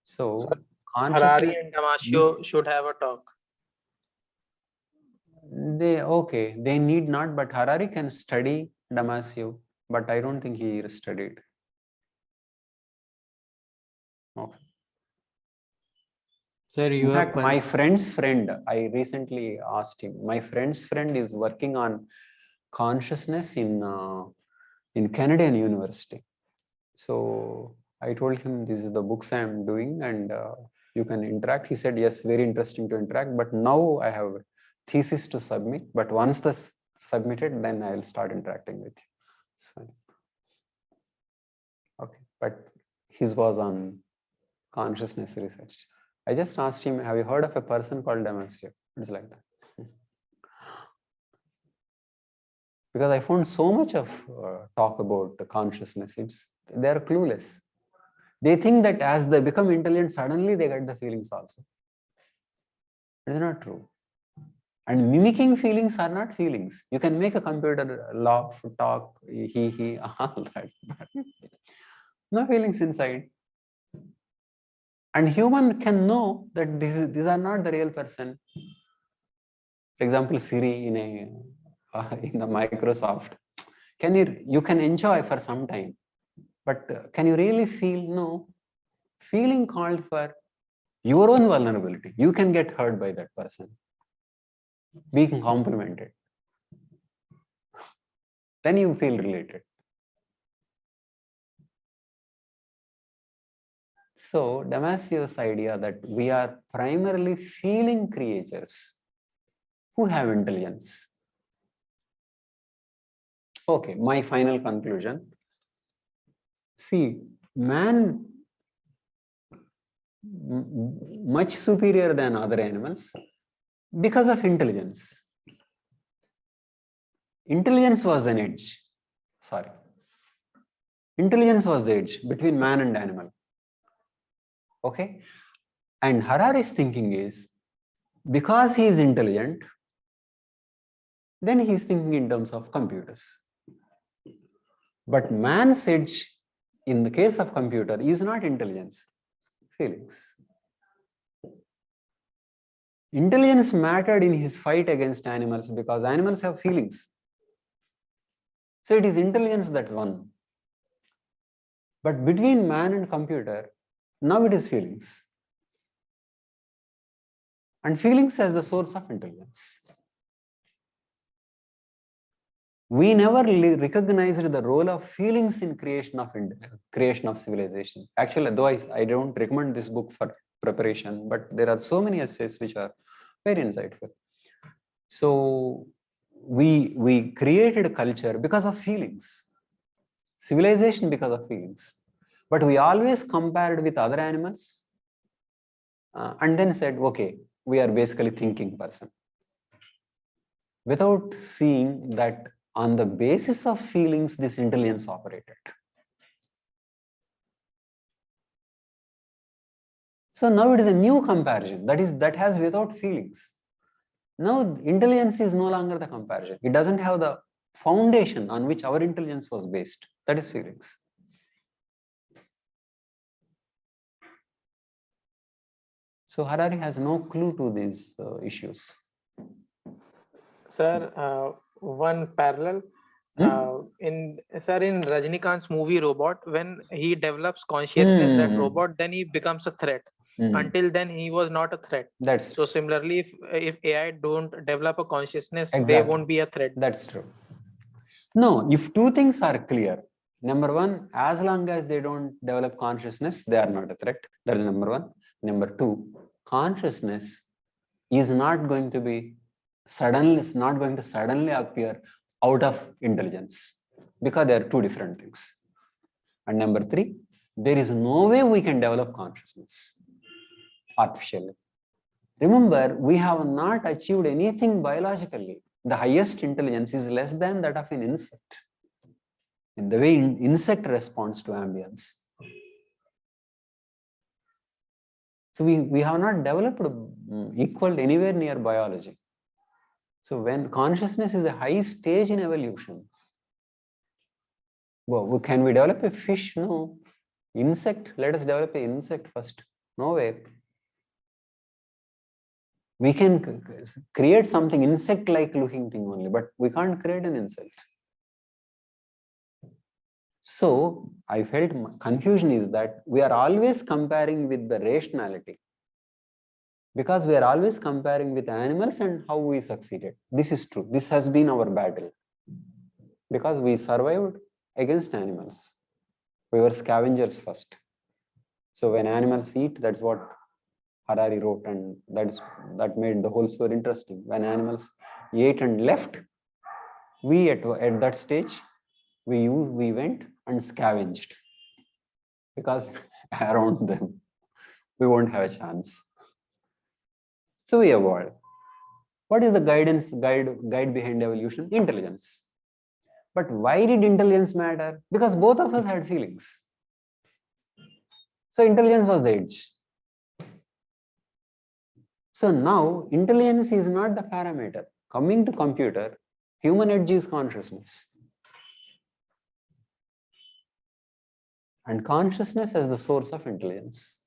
So Harari and Damasio should have a talk. They need not, but Harari can study Damasio, but I don't think he studied. Okay. Sir, in fact, my friend's friend, I recently asked him, my friend's friend is working on consciousness in Canadian University. So I told him, this is the books I am doing, and you can interact. He said, yes, very interesting to interact, but now I have a thesis to submit, but once that's submitted, then I will start interacting with you. So, okay, but his was on consciousness research. I just asked him, have you heard of a person called Damasio? It's like that. Because I found so much of talk about the consciousness. They're clueless. They think that as they become intelligent, suddenly they get the feelings also. It is not true. And mimicking feelings are not feelings. You can make a computer laugh, talk, he, all that. No feelings inside. And human can know that these are not the real person. For example, Siri in the Microsoft. You can enjoy for some time, but can you really feel? No. Feeling called for your own vulnerability. You can get hurt by that person. Being complimented. Then you feel related. So Damasio's idea that we are primarily feeling creatures who have intelligence. Okay, my final conclusion. See, man much superior than other animals because of intelligence. Intelligence was the edge. Sorry. Intelligence was the edge between man and animal. Okay. And Harari's thinking is, because he is intelligent, then he is thinking in terms of computers. But man's edge in the case of computer is not intelligence, feelings. Intelligence mattered in his fight against animals because animals have feelings. So it is intelligence that won. But between man and computer, now it is feelings. And feelings as the source of intelligence. We never recognized the role of feelings in creation of civilization. Actually, though I don't recommend this book for preparation, but there are so many essays which are very insightful. So we created a culture because of feelings, civilization because of feelings, but we always compared with other animals and then said, okay, we are basically thinking person, without seeing that on the basis of feelings, this intelligence operated. So now it is a new comparison that has without feelings. Now intelligence is no longer the comparison. It doesn't have the foundation on which our intelligence was based. That is feelings. So Harari has no clue to these issues. Sir, one parallel. In Rajnikant's movie Robot, when he develops consciousness, that robot, then he becomes a threat. Until then, he was not a threat. That's so similarly, if AI don't develop a consciousness, they Exactly. won't be a threat. That's true. No, if two things are clear, number one, as long as they don't develop consciousness, they are not a threat. That is number one. Number two, consciousness is not going to be suddenly, it's not going to suddenly appear out of intelligence, because they are two different things. And number three, there is no way we can develop consciousness artificially. Remember, we have not achieved anything biologically. The highest intelligence is less than that of an insect. In the way insect responds to ambience. So we have not developed equal anywhere near biology. So when consciousness is a high stage in evolution, well, can we develop a fish? No. Insect, let us develop an insect first. No way. We can create something insect-like looking thing only, but we can't create an insect. So I felt confusion is that we are always comparing with the rationality, because we are always comparing with animals and how we succeeded. This is true. This has been our battle, because we survived against animals. We were scavengers first. So when animals eat, that's what Harari wrote, and that made the whole story interesting. When animals ate and left, we at that stage, we went and scavenged, because around them we won't have a chance. So we evolved. What is the guide behind evolution? Intelligence. But why did intelligence matter? Because both of us had feelings. So intelligence was the edge. So now intelligence is not the parameter. Coming to computer, human edge is consciousness. And consciousness as the source of intelligence.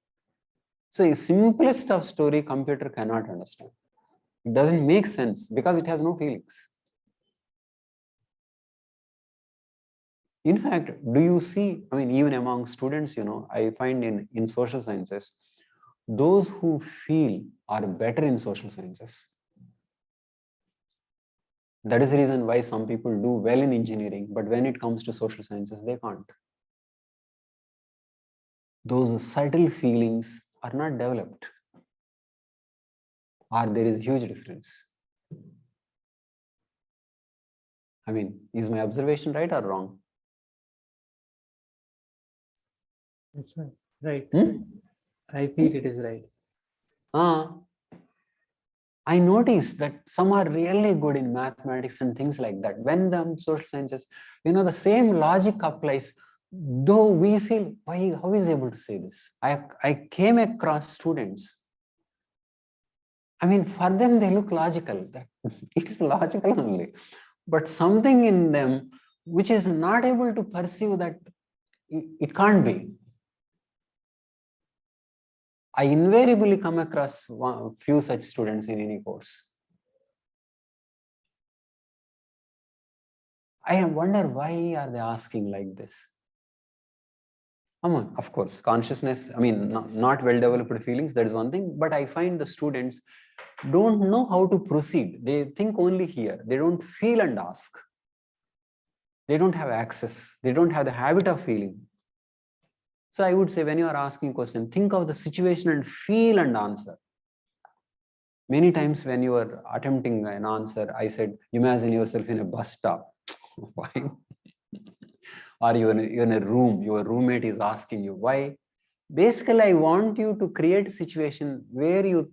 So the simplest of story computer cannot understand. It doesn't make sense because it has no feelings. In fact, do you see, I mean, even among students, I find in social sciences, those who feel are better in social sciences. That is the reason why some people do well in engineering, but when it comes to social sciences, they can't. Those subtle feelings are not developed, or there is a huge difference. I mean, is my observation right or wrong? That's right. I feel it is right. I noticed that some are really good in mathematics and things like that. When the social sciences, the same logic applies, though we feel, how is he able to say this? I came across students. I mean, for them, they look logical. It is logical only. But something in them which is not able to perceive that it can't be. I invariably come across few such students in any course. I wonder why are they asking like this? Of course, consciousness, I mean, not well-developed feelings, that is one thing, but I find the students don't know how to proceed. They think only here. They don't feel and ask. They don't have access. They don't have the habit of feeling. So I would say when you are asking a question, think of the situation and feel and answer. Many times when you are attempting an answer, I said, imagine yourself in a bus stop. Why? Or you're in a room, your roommate is asking you why. Basically, I want you to create a situation where you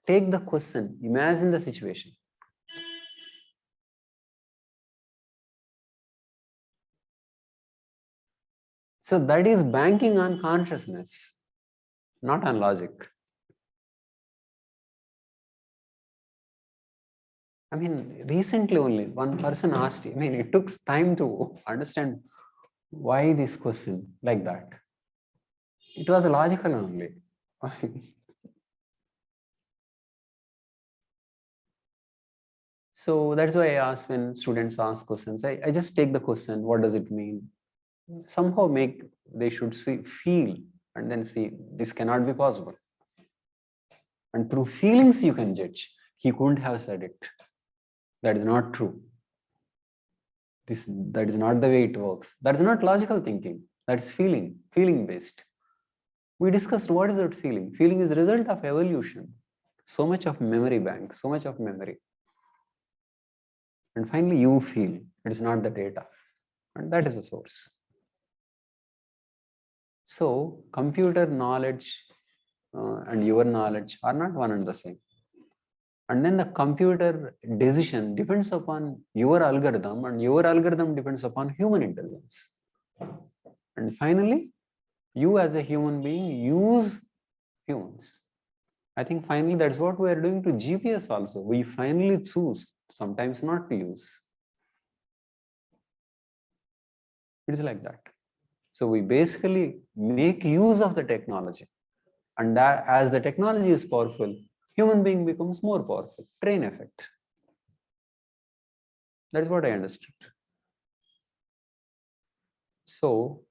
take the question, imagine the situation. So that is banking on consciousness, not on logic. I mean, recently only one person asked, I mean, it took time to understand why this question like that. It was logical only. So that's why I ask when students ask questions, I just take the question, what does it mean? Somehow they should feel and then see this cannot be possible. And through feelings you can judge. He couldn't have said it. That is not true. That is not the way it works. That is not logical thinking. That's feeling based. We discussed what is that feeling. Feeling is the result of evolution. So much of memory bank, so much of memory. And finally you feel. It is not the data. And that is the source. So computer knowledge and your knowledge are not one and the same. And then the computer decision depends upon your algorithm, and your algorithm depends upon human intelligence. And finally, you as a human being use humans. I think finally that's what we are doing to GPS also. We finally choose sometimes not to use. It is like that. So we basically make use of the technology. And that, as the technology is powerful, human being becomes more powerful. Train effect. That's what I understood. So,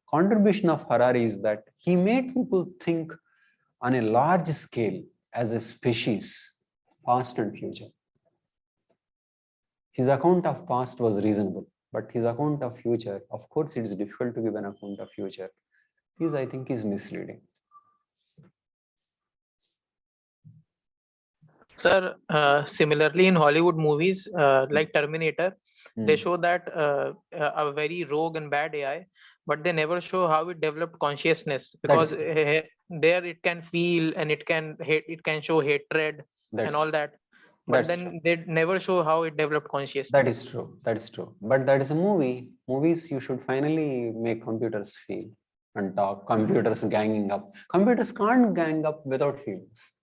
contribution of Harari is that he made people think on a large scale as a species, past and future. His account of past was reasonable, but his account of future, of course, it is difficult to give an account of future. I think, is misleading. Sir, similarly in Hollywood movies like Terminator, they show that a very rogue and bad AI, but they never show how it developed consciousness, because there it can feel and it can show hatred and all that. But then they never show how it developed consciousness. That is true. That is true. But that is a movie. Movies, you should finally make computers feel and talk. Computers ganging up. Computers can't gang up without feelings.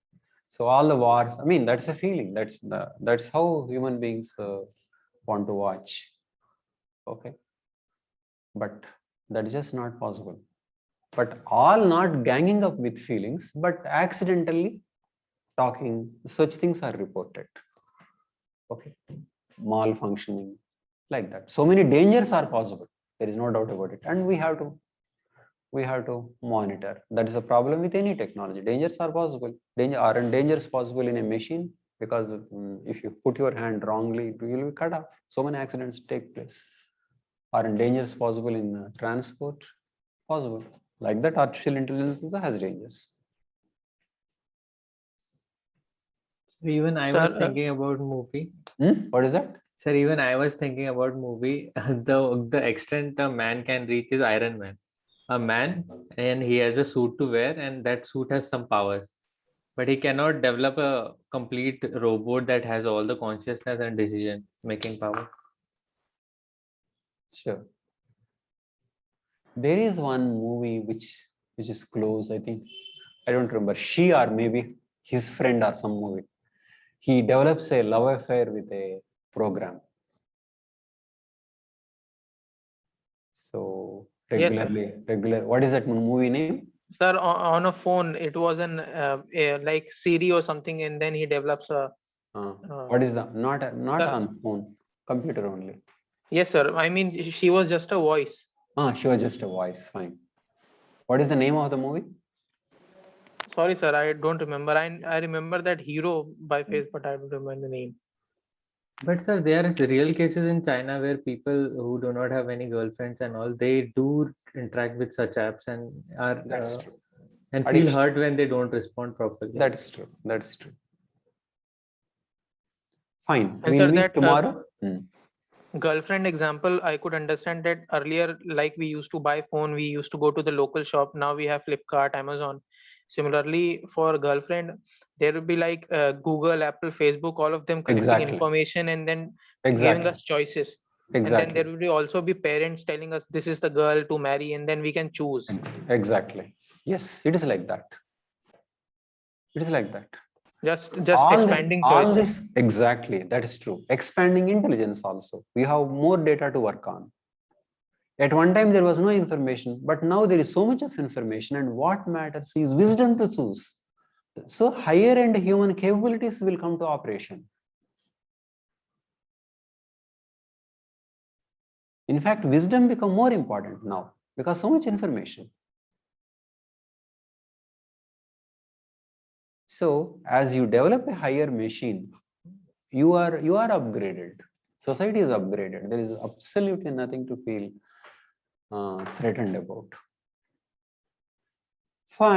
So all the wars, I mean, that's a feeling. That's how human beings want to watch. Okay. But that is just not possible. But all not ganging up with feelings, but accidentally talking, such things are reported. Okay. Malfunctioning, like that. So many dangers are possible. There is no doubt about it. And we have to monitor. That is a problem with any technology. Dangers are possible. Aren't dangers possible in a machine? Because if you put your hand wrongly, you will be cut off. So many accidents take place. Aren't dangers possible in transport? Possible. Like that, artificial intelligence also has dangers. Even I was thinking about movie. What is that? Sir, even I was thinking about movie. The extent a man can reach is Iron Man. A man, and he has a suit to wear, and that suit has some power. But he cannot develop a complete robot that has all the consciousness and decision making power. Sure. There is one movie which is close, I think. I don't remember. She or maybe his friend or some movie. He develops a love affair with a program. So regular. What is that movie name? Sir, on a phone, it was an like Siri or something, and then he develops a. What is the not on phone, computer only? Yes, sir. I mean, she was just a voice. She was just a voice. Fine. What is the name of the movie? Sorry, sir, I don't remember. I remember that hero by face, but I don't remember the name. But sir, there is real cases in China where people who do not have any girlfriends and all, they do interact with such apps and are and feel hurt when they don't respond properly. That is true. That is true. Fine. And We'll sir, meet that tomorrow. Girlfriend example, I could understand that earlier, like we used to buy phone, we used to go to the local shop. Now we have Flipkart, Amazon. Similarly, for girlfriend, there will be like Google, Apple, Facebook, all of them collecting information and then giving us choices. And then there will also be parents telling us this is the girl to marry, and then we can choose. Exactly. Yes, it is like that. It is like that. Just expanding choices. All this, exactly. That is true. Expanding intelligence also. We have more data to work on. At one time, there was no information, but now there is so much of information, and what matters is wisdom to choose. So higher end human capabilities will come to operation. In fact, wisdom become more important now because so much information. So as you develop a higher machine, you are upgraded. Society is upgraded. There is absolutely nothing to feel threatened about. Fine.